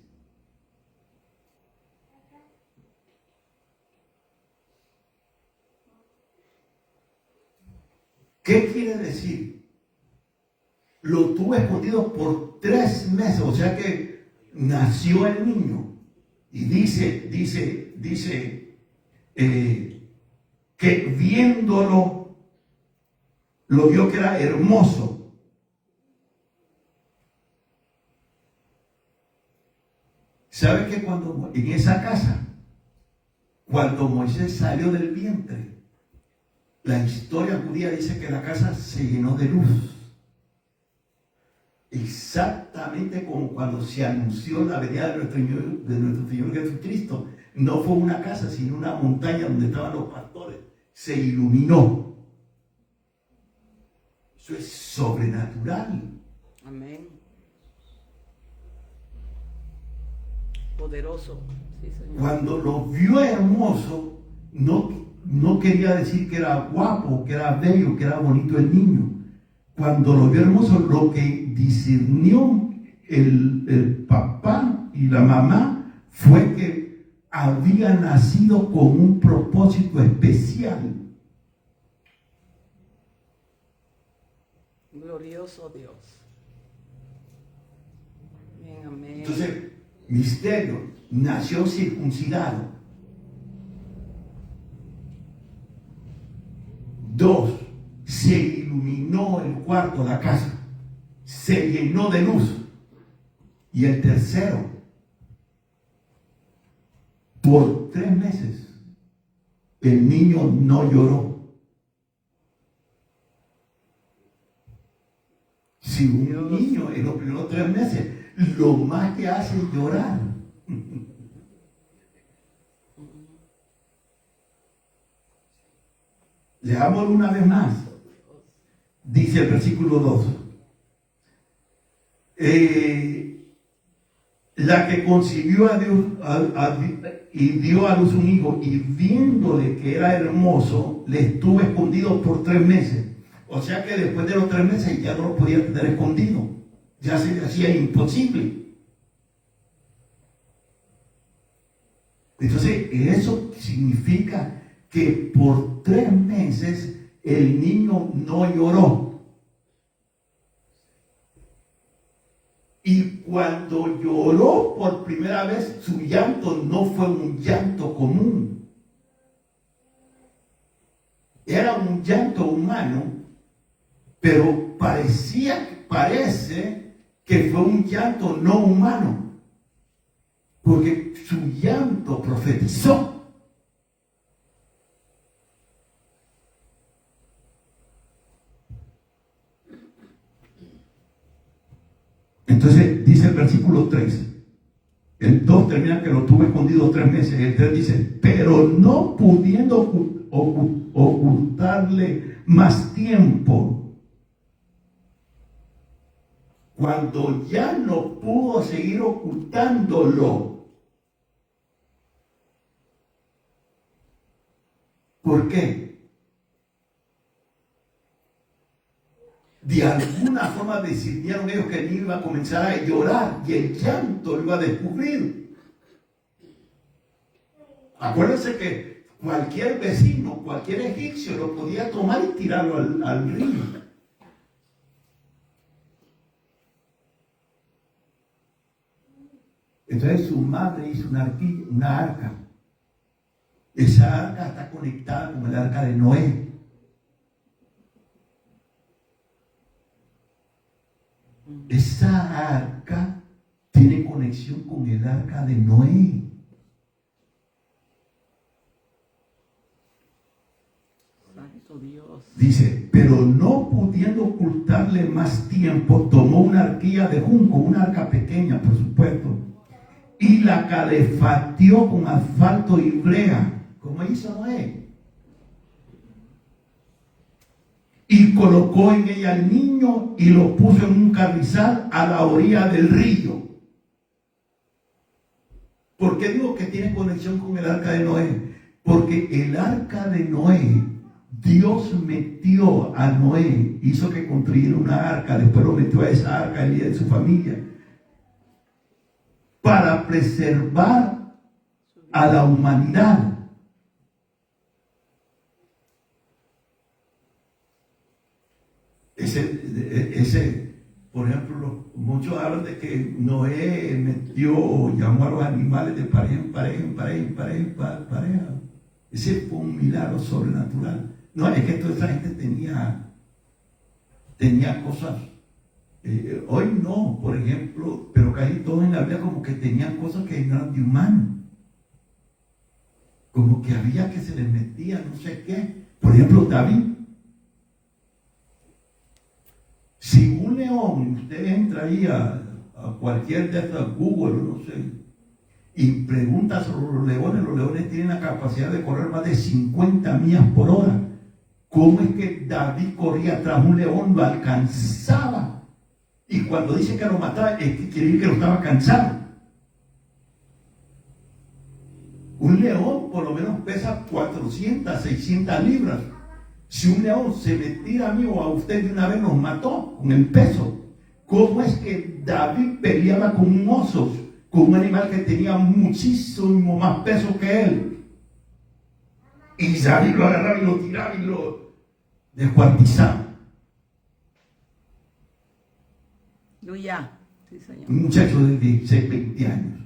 ¿Qué quiere decir? Lo tuvo escondido por 3 meses, o sea que nació el niño. Y dice que viéndolo, lo vio que era hermoso. ¿Sabe que cuando en esa casa, cuando Moisés salió del vientre, la historia judía dice que la casa se llenó de luz? Exactamente como cuando se anunció la venida de nuestro Señor Jesucristo. No fue una casa, sino una montaña donde estaban los pastores. Se iluminó. Eso es sobrenatural.
Amén. Poderoso. Sí, Señor.
Cuando lo vio hermoso, no quería decir que era guapo, que era bello, que era bonito el niño. Cuando lo vio hermoso, lo que discernió el papá y la mamá fue que había nacido con un propósito especial.
Glorioso Dios. Amén, amén.
Entonces, misterio, nació circuncidado. 2, se iluminó el cuarto, la casa, se llenó de luz. Y el tercero, por 3 meses, el niño no lloró. Si un niño en los primeros 3 meses, lo más que hace es llorar. Leámoslo una vez más. Dice el versículo 2. La que concibió a Dios y dio a luz un hijo, y viéndole que era hermoso, le estuvo escondido por 3 meses. O sea que después de los 3 meses ya no lo podía tener escondido. Ya se le hacía imposible. Entonces, eso significa que por 3 meses el niño no lloró. Y cuando lloró por primera vez, su llanto no fue un llanto común. Era un llanto humano, pero parece que fue un llanto no humano. porque su llanto profetizó. Entonces dice el versículo 3. El 2 termina que lo tuve escondido 3 meses. El 3 dice, pero no pudiendo ocultarle más tiempo, cuando ya no pudo seguir ocultándolo. ¿Por qué? De alguna forma decidieron ellos que él iba a comenzar a llorar y el llanto lo iba a descubrir. Acuérdense que cualquier vecino, cualquier egipcio lo podía tomar y tirarlo al río. Entonces su madre hizo una arca. Esa arca está conectada con el arca de Noé. Esa arca tiene conexión con el arca de Noé.
Santo Dios.
Dice, pero no pudiendo ocultarle más tiempo, tomó una arquilla de junco, una arca pequeña, por supuesto, y la calefateó con asfalto y brea, como hizo Noé. Y colocó en ella al niño y lo puso en un carrizal a la orilla del río. ¿Por qué digo que tiene conexión con el arca de Noé? Porque el arca de Noé, Dios metió a Noé, hizo que construyera una arca, después lo metió a esa arca él y de su familia, para preservar a la humanidad. Por ejemplo, muchos hablan de que Noé llamó a los animales de pareja en pareja. Ese fue un milagro sobrenatural. No, es que toda esa gente tenía cosas. Hoy no, por ejemplo, pero casi todos en la vida como que tenían cosas que no eran de humano. Como que había que se les metía no sé qué. Por ejemplo, David. Si un león, usted entra ahí a cualquier de estas Google, no sé, y pregunta sobre los leones tienen la capacidad de correr más de 50 millas por hora. ¿Cómo es que David corría tras un león, lo alcanzaba? Y cuando dice que lo mataba, es que quiere decir que lo estaba cansado. Un león por lo menos pesa 400, 600 libras. Si un león se me tira a mí o a usted de una vez, nos mató con el peso. ¿Cómo es que David peleaba con un oso, con un animal que tenía muchísimo más peso que él? Y David lo agarraba y lo tiraba y lo descuartizaba.
Aleluya. Sí, Señor.
Un muchacho de 16, 20 años.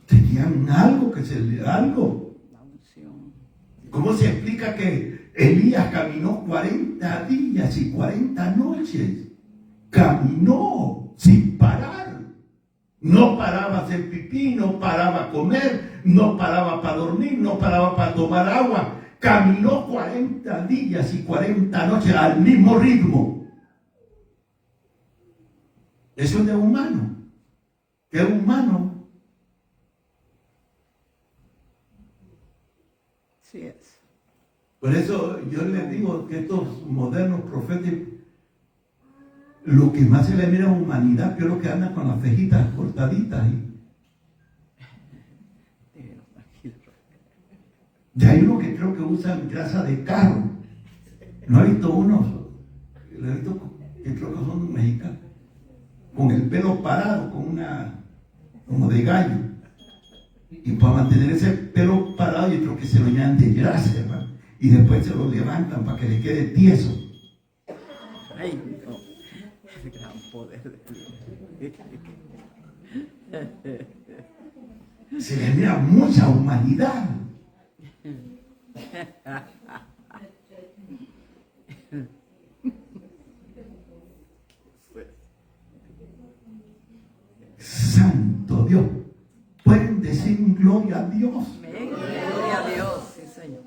Tenían algo que se le algo. ¿Cómo se explica que Elías caminó 40 días y 40 noches? Caminó sin parar. No paraba a hacer pipí, no paraba a comer, no paraba para dormir, no paraba para tomar agua. Caminó 40 días y 40 noches al mismo ritmo. Eso es de humano. ¿Qué es humano?
Sí es.
Por eso yo les digo que estos modernos profetas, lo que más se le mira a humanidad, yo lo que anda con las cejitas cortaditas. Y hay uno que creo que usan grasa de carro. No he visto unos, lo he visto que creo que son mexicanos, con el pelo parado, con una, como de gallo. Y para mantener ese pelo parado, yo creo que se lo llaman de grasa, hermano. Y después se lo levantan para que le quede tieso.
Ay, no. El gran poder de Dios.
Se le mira mucha humanidad. gloria a Dios.
Amén. Gloria a Dios. Sí, Señor.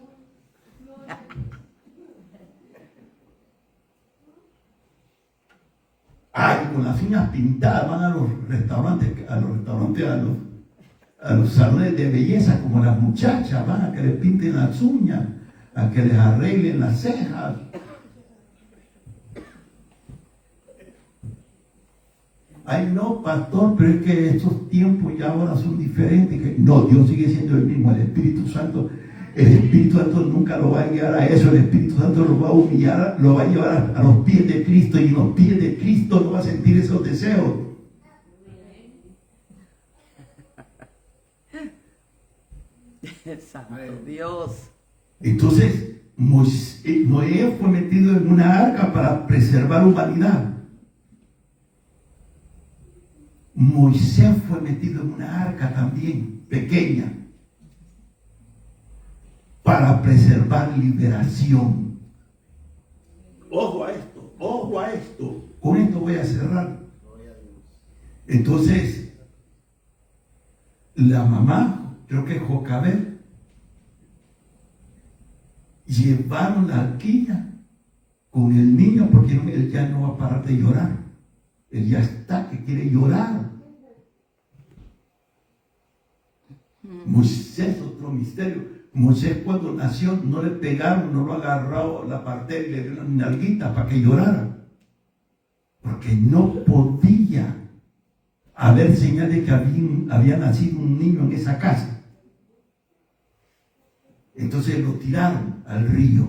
Ay, con las uñas pintadas van a los restaurantes, a los salones de belleza, como las muchachas, van a que les pinten las uñas, a que les arreglen las cejas. Ay, no, pastor, pero es que estos tiempos ya ahora son diferentes. No, Dios sigue siendo el mismo. El Espíritu Santo nunca lo va a guiar a eso. El Espíritu Santo lo va a humillar, lo va a llevar a los pies de Cristo, y en los pies de Cristo no va a sentir esos deseos.
Santo Dios.
Entonces, Noé fue metido en una arca para preservar humanidad. Moisés fue metido en una arca también, pequeña, para preservar liberación. Ojo a esto, ojo a esto. Con esto voy a cerrar. Entonces, la mamá, creo que Jocabed, llevaron la arquilla con el niño, porque él ya no va a parar de llorar. Él ya está que quiere llorar. Moisés, otro misterio. Moisés, cuando nació, no le pegaron, no lo agarraron la parte y le dieron una nalguita para que llorara, porque no podía haber señal de que había nacido un niño en esa casa. Entonces lo tiraron al río.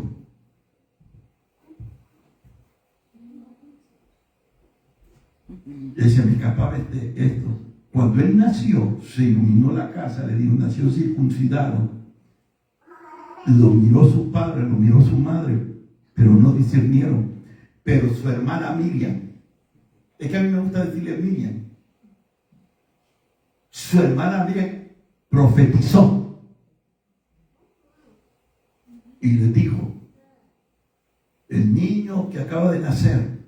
Y se me escapaba esto. Cuando él nació, se iluminó la casa, le dijo, nació circuncidado. Lo miró su padre, lo miró su madre, pero no discernieron. Pero su hermana Miriam, es que a mí me gusta decirle Miriam, su hermana Miriam profetizó y le dijo, el niño que acaba de nacer,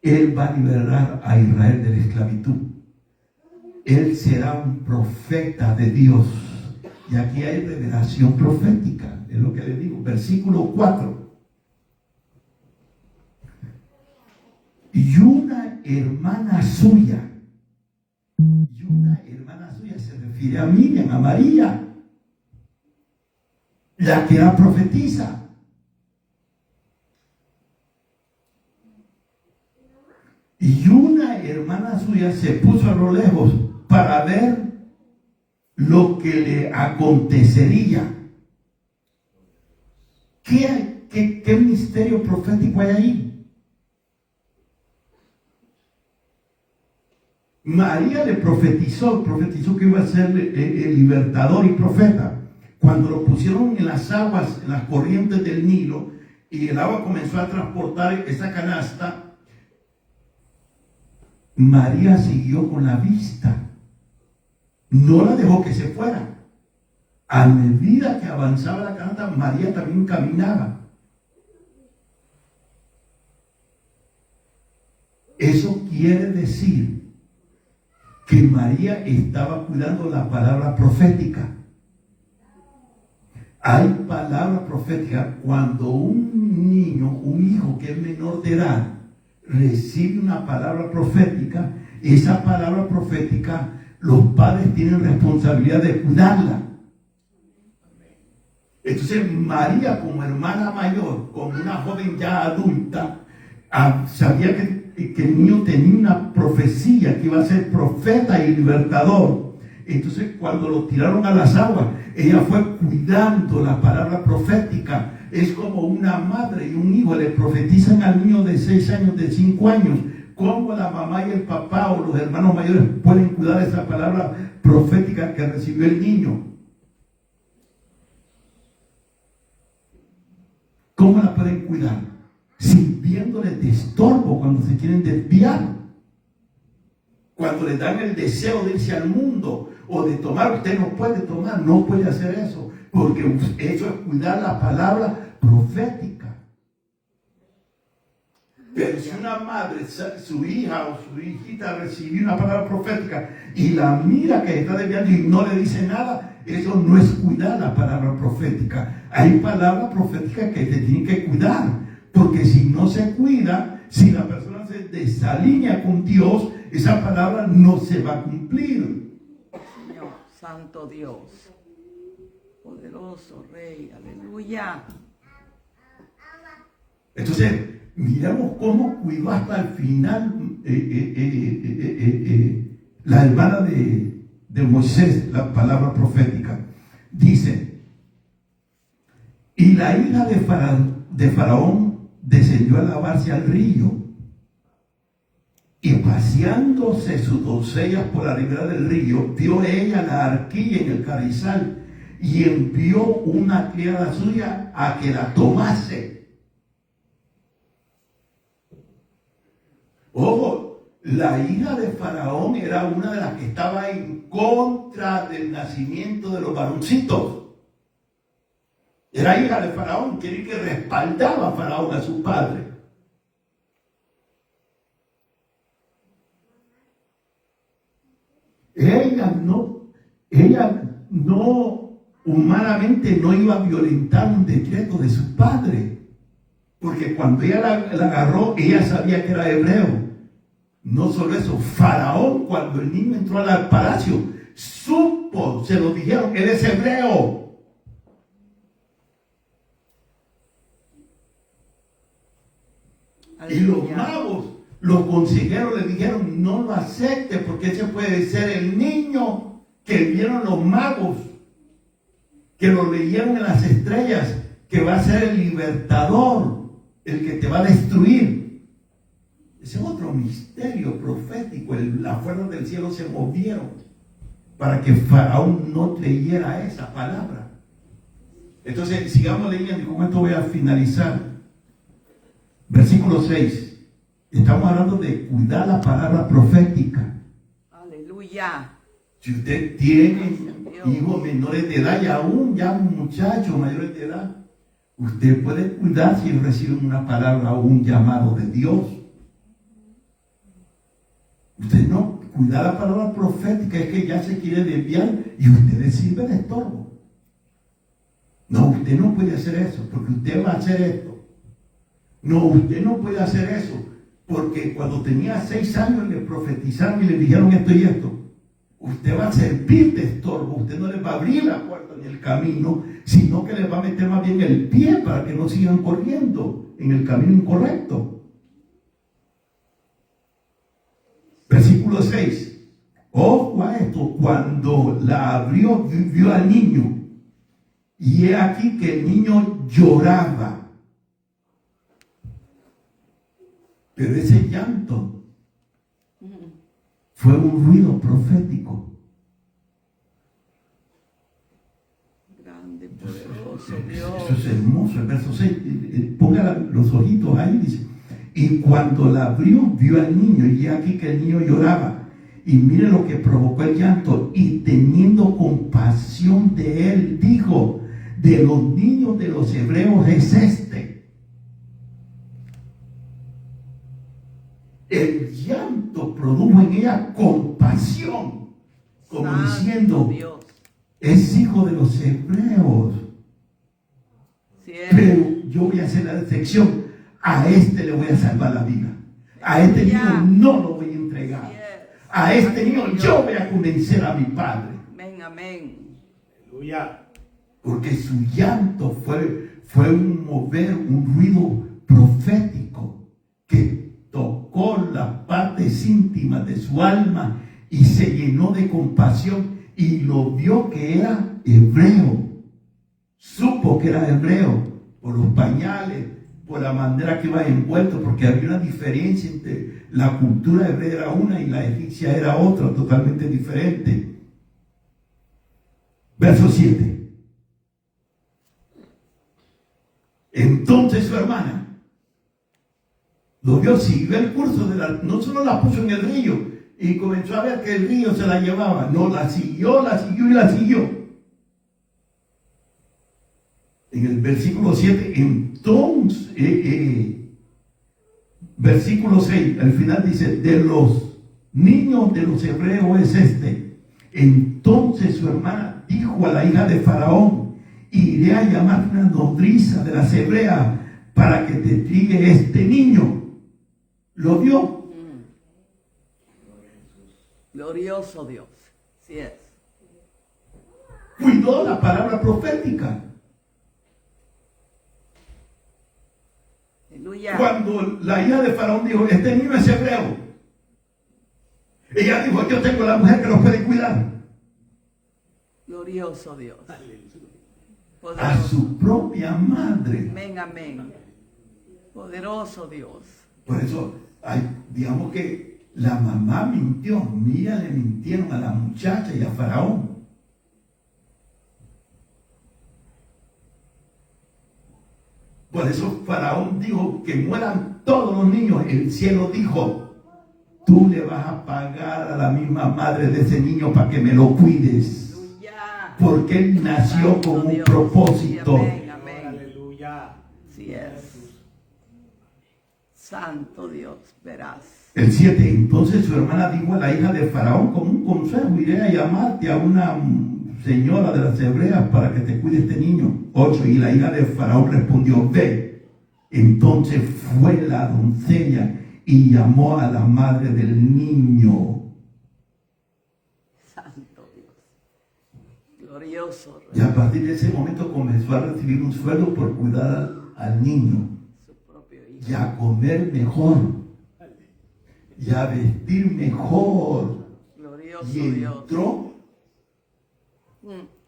él va a liberar a Israel de la esclavitud. Él será un profeta de Dios. Y aquí hay revelación profética, es lo que le digo. Versículo 4. Y una hermana suya se refiere a Miriam, a María, la que era profetisa. Y una hermana suya se puso a lo lejos para ver lo que le acontecería. ¿Qué misterio profético hay ahí? María le profetizó que iba a ser el libertador y profeta. Cuando lo pusieron en las aguas, en las corrientes del Nilo, y el agua comenzó a transportar esa canasta, María siguió con la vista. No la dejó que se fuera. A medida que avanzaba la canasta, María también caminaba. Eso quiere decir que María estaba cuidando la palabra profética. Hay palabra profética cuando un niño, un hijo que es menor de edad, recibe una palabra profética. Esa palabra profética, los padres tienen responsabilidad de cuidarla. Entonces María, como hermana mayor, como una joven ya adulta, sabía que el niño tenía una profecía, que iba a ser profeta y libertador. Entonces cuando lo tiraron a las aguas, ella fue cuidando la palabra profética. Es como una madre y un hijo le profetizan al niño de 6 años, de 5 años. ¿Cómo la mamá y el papá o los hermanos mayores pueden cuidar esa palabra profética que recibió el niño? ¿Cómo la pueden cuidar? Sirviéndoles de estorbo cuando se quieren desviar. Cuando les dan el deseo de irse al mundo o de tomar, usted no puede tomar, no puede hacer eso, porque eso es cuidar la palabra profética. Pero si una madre, su hija o su hijita recibió una palabra profética y la mira que está desviando y no le dice nada, eso no es cuidar la palabra profética. Hay palabras proféticas que te tienen que cuidar, porque si no se cuida, si la persona se desalinea con Dios, esa palabra no se va a cumplir.
Señor, santo Dios, poderoso Rey, aleluya.
Entonces, miramos cómo cuidó hasta el final la hermana de Moisés, la palabra profética. Dice, y la hija de Faraón descendió a lavarse al río, y paseándose sus doncellas por la ribera del río, vio ella la arquilla en el carrizal, y envió una criada suya a que la tomase. Ojo, la hija de Faraón era una de las que estaba en contra del nacimiento de los varoncitos. Era hija de Faraón, que respaldaba a Faraón, a su padre. Ella no humanamente no iba a violentar un decreto de su padre. Porque cuando ella la agarró, ella sabía que era hebreo. No solo eso, Faraón, cuando el niño entró al palacio, supo, se lo dijeron, él es hebreo. Aleluya. Y los magos, los consejeros le dijeron, no lo acepte, porque ese puede ser el niño que vieron los magos, que lo leyeron en las estrellas, que va a ser el libertador, el que te va a destruir. Ese es otro misterio profético. Las fuerzas del cielo se movieron para que Faraón no creyera esa palabra. Entonces, sigamos leyendo y con esto voy a finalizar. Versículo 6. Estamos hablando de cuidar la palabra profética.
Aleluya.
Si usted tiene hijos menores de edad y aún ya muchachos mayores de edad, usted puede cuidar si reciben una palabra o un llamado de Dios. Usted no, cuidar la palabra profética es que ya se quiere desviar y usted le sirve de estorbo. No, usted no puede hacer eso porque usted va a hacer esto. No, usted no puede hacer eso porque cuando tenía 6 años le profetizaron y le dijeron esto y esto. Usted va a servir de estorbo, usted no les va a abrir la puerta ni el camino, sino que les va a meter más bien el pie para que no sigan corriendo en el camino incorrecto. Versículo 6. Ojo a esto, cuando la abrió, vio al niño, y he aquí que el niño lloraba. Pero ese llanto fue un ruido profético.
Grande, poderoso Dios.
Eso es hermoso. El verso 6, ponga los ojitos ahí, dice. Y cuando la abrió, vio al niño, y aquí que el niño lloraba. Y mire lo que provocó el llanto. Y teniendo compasión de él, dijo, de los niños de los hebreos es este. El llanto produjo en ella compasión, como
Santo
diciendo,
Dios.
Es hijo de los hebreos.
Cierto.
Pero yo voy a hacer la excepción. A este le voy a salvar la vida. A este niño no lo voy a entregar. A este niño yo voy a convencer a mi padre.
Amén, amén.
Aleluya. Porque su llanto fue un mover, un ruido profético que tocó las partes íntimas de su alma y se llenó de compasión y lo vio que era hebreo. Supo que era hebreo por los pañales, por la manera que iba envuelto, porque había una diferencia entre la cultura hebrea era una y la egipcia era otra, totalmente diferente. Verso 7. Entonces su hermana lo vio, siguió el curso no solo la puso en el río y comenzó a ver que el río se la llevaba, no, la siguió y la siguió. En el versículo 7, entonces Versículo 6, al final dice, de los niños de los hebreos es este. Entonces su hermana dijo a la hija de Faraón, iré a llamar una nodriza de las hebreas para que te tríe este niño. ¿Lo vio?
Glorioso Dios. Sí es.
Cuidó la palabra profética.
Aleluya.
Cuando la hija de Faraón dijo, este niño es hebreo, ella dijo, yo tengo la mujer que lo puede cuidar.
Glorioso Dios.
A
Poderoso.
su propia madre.
Amén, amén. Poderoso Dios.
Por eso, digamos que la mamá mintió. Mira, le mintieron a la muchacha y a Faraón. Por eso Faraón dijo que mueran todos los niños. El cielo dijo, tú le vas a pagar a la misma madre de ese niño para que me lo cuides.
Aleluya.
Porque él nació
Santo
con un
Dios.
propósito.
Sí, amén, amén.
Aleluya.
Sí es. Santo Dios, verás.
El 7, entonces su hermana dijo a la hija de Faraón con un consejo, iré a llamarte a una señora de las hebreas para que te cuide este niño. 8, y la hija de Faraón respondió, ve. Entonces fue la doncella y llamó a la madre del niño.
Santo Dios. Glorioso
Y a partir de ese momento comenzó a recibir un sueldo por cuidar al niño.
su propio hijo.
Y a comer mejor. Y a vestir mejor.
Glorioso
Y
Dios.
entró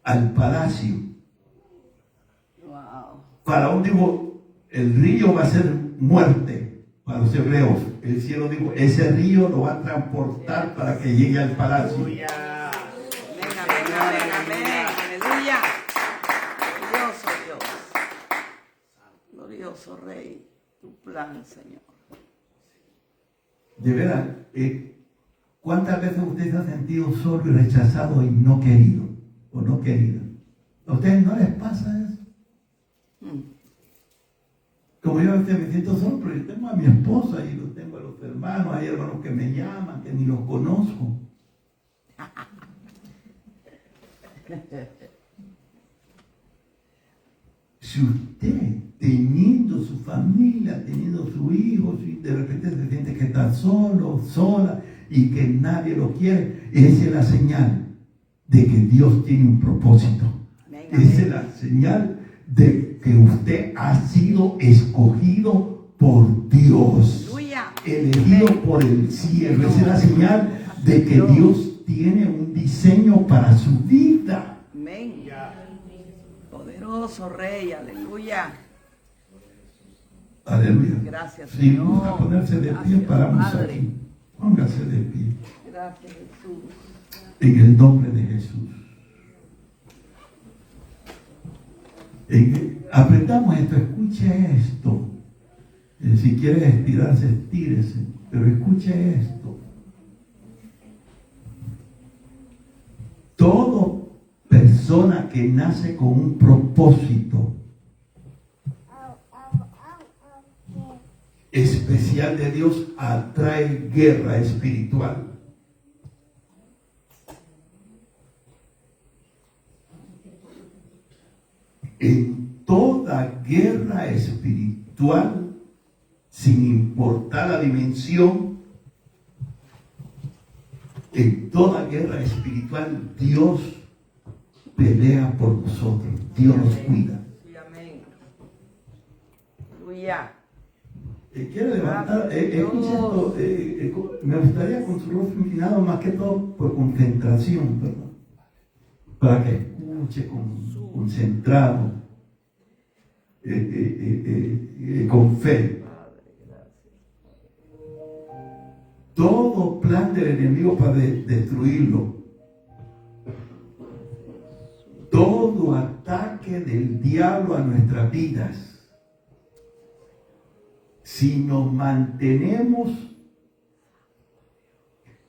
al palacio.
Wow.
Faraón dijo, el río va a ser muerte para los hebreos. El cielo dijo, ese río lo va a transportar para que llegue al palacio.
Aleluya.
Amén, amén, amén, amén. Aleluya. Glorioso Dios. Glorioso Rey. Tu plan, Señor.
De veras, ¿cuántas veces usted se ha sentido solo y rechazado y no querido? O no querida. ¿A ustedes no les pasa eso? Como yo a veces me siento solo, pero yo tengo a mi esposa y los tengo a los hermanos, hay hermanos que me llaman, que ni los conozco. Si usted, teniendo su familia, teniendo su hijo, si de repente se siente que está solo, sola y que nadie lo quiere, esa es la señal de que Dios tiene un propósito.
Amén,
Esa es
amén.
la señal de que usted ha sido escogido por Dios,
Aleluya.
elegido por el cielo. Esa es la señal de que Dios tiene un diseño para su vida.
Amén. Poderoso Rey, aleluya.
Aleluya.
Gracias,
Sí,
Señor.
vamos a ponerse de pie,
Gracias,
paramos
Padre.
aquí. Póngase de pie.
Gracias, Jesús.
En el nombre de Jesús. Aprendamos esto, escuche esto. Si quiere estirarse, estírese. Pero escuche esto. Toda persona que nace con un propósito especial de Dios atrae guerra espiritual. En toda guerra espiritual, sin importar la dimensión, en toda guerra espiritual, Dios pelea por nosotros. Dios nos cuida.
Sí, amén. Aleluya.
Quiero levantar, escuche esto, me gustaría con su rostro inclinado más que todo por concentración, ¿verdad? Para que escuche concentrado, con fe. Todo plan del enemigo para destruirlo, todo ataque del diablo a nuestras vidas, si nos mantenemos,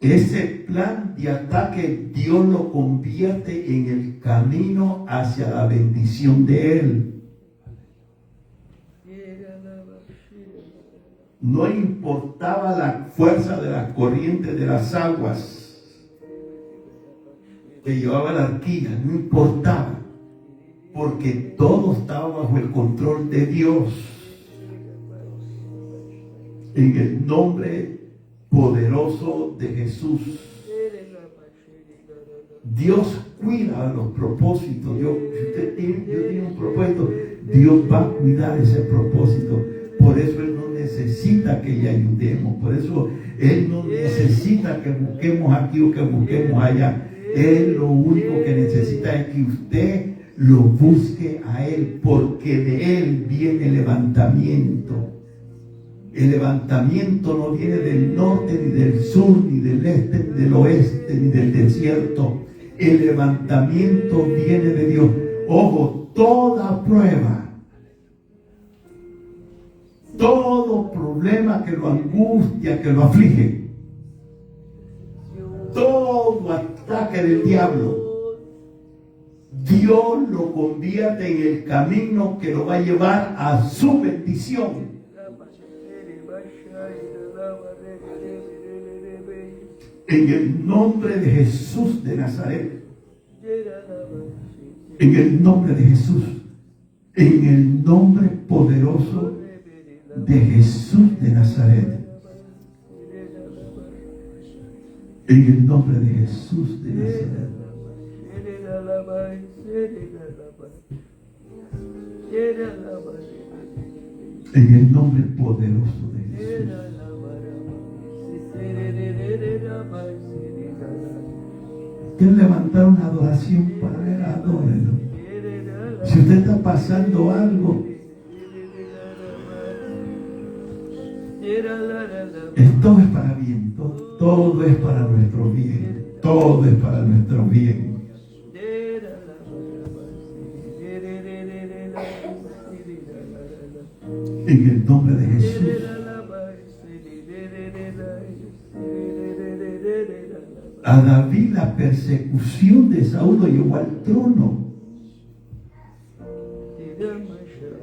ese plan de ataque Dios lo convierte en el camino hacia la bendición de Él. No importaba la fuerza de las corrientes de las aguas que llevaba la arquilla, no importaba, porque todo estaba bajo el control de Dios. En el nombre poderoso de Jesús. Dios cuida los propósitos. Si usted tiene un propósito, Dios va a cuidar ese propósito. Por eso Él no necesita que le ayudemos. Por eso Él no necesita que busquemos aquí o que busquemos allá. Él lo único que necesita es que usted lo busque a Él, porque de Él viene el levantamiento. El levantamiento no viene del norte, ni del sur, ni del este, ni del oeste, ni del desierto. El levantamiento viene de Dios. Ojo, toda prueba, todo problema que lo angustia, que lo aflige, todo ataque del diablo, Dios lo convierte en el camino que lo va a llevar a su bendición. En el nombre de Jesús de Nazaret. En el nombre de Jesús. En el nombre poderoso de Jesús de Nazaret. En el nombre de Jesús de Nazaret. En el nombre poderoso de Jesús. Quiero levantar una adoración para Él, adórelo. Si usted está pasando algo, todo es para bien, todo es para nuestro bien, todo es para nuestro bien. En el nombre de Jesús. A David la persecución de Saúl lo llevó al trono.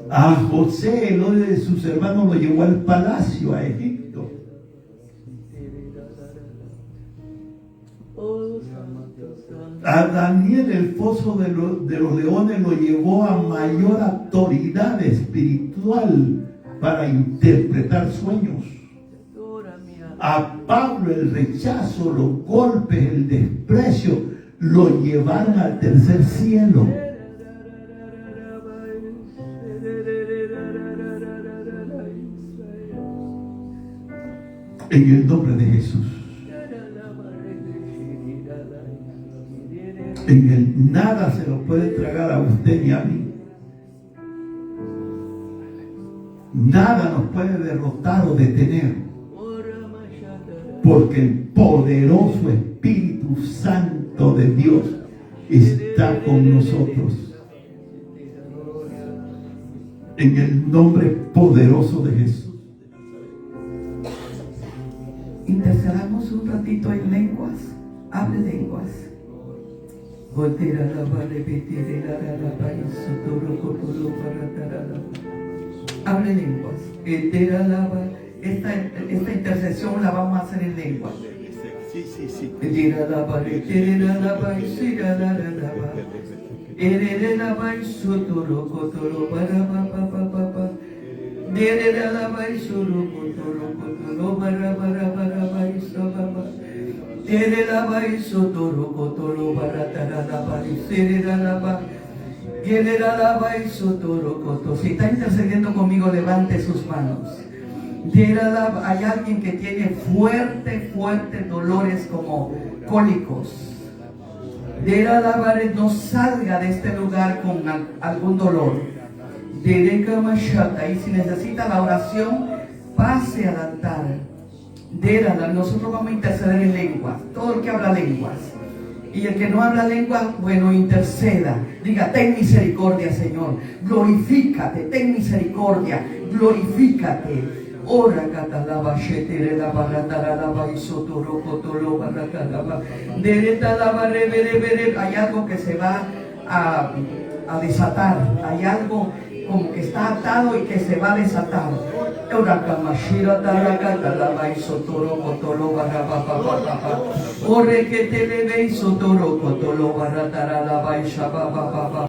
A José, el odio de sus hermanos, lo llevó al palacio, a Egipto. A Daniel, el foso de los leones, lo llevó a mayor autoridad espiritual para interpretar sueños. A Pablo el rechazo, los golpes, el desprecio lo llevaron al tercer cielo. En el nombre de Jesús. En el nada se lo puede tragar a usted ni a mí. Nada nos puede derrotar o detener. Porque el poderoso Espíritu Santo de Dios está con nosotros. En el nombre poderoso de Jesús.
Intercedamos un ratito en lenguas. Hable lenguas. Hable lenguas. Esta intercesión la vamos a hacer en lengua.
Sí, sí, sí.
Si está intercediendo conmigo, levante sus manos. Hay alguien que tiene fuertes dolores como cólicos. No salga de este lugar con algún dolor. Y si necesita la oración, pase al altar. Nosotros vamos a interceder en lenguas. Todo el que habla lenguas. Y el que no habla lengua, bueno, interceda. Diga, ten misericordia, Señor. Glorifícate, ten misericordia. Glorifícate. Ora catalaba shetere la barrataraba y sotoro cotolo barratalaba. Deretalaba revere. Hay algo que se va a desatar. Hay algo como que está atado y que se va a desatar. Urakamashira tarakata la baisotoro kotolo barapapapapa. Ore que te le beisotoro kotolo baratara la baisha papapapa.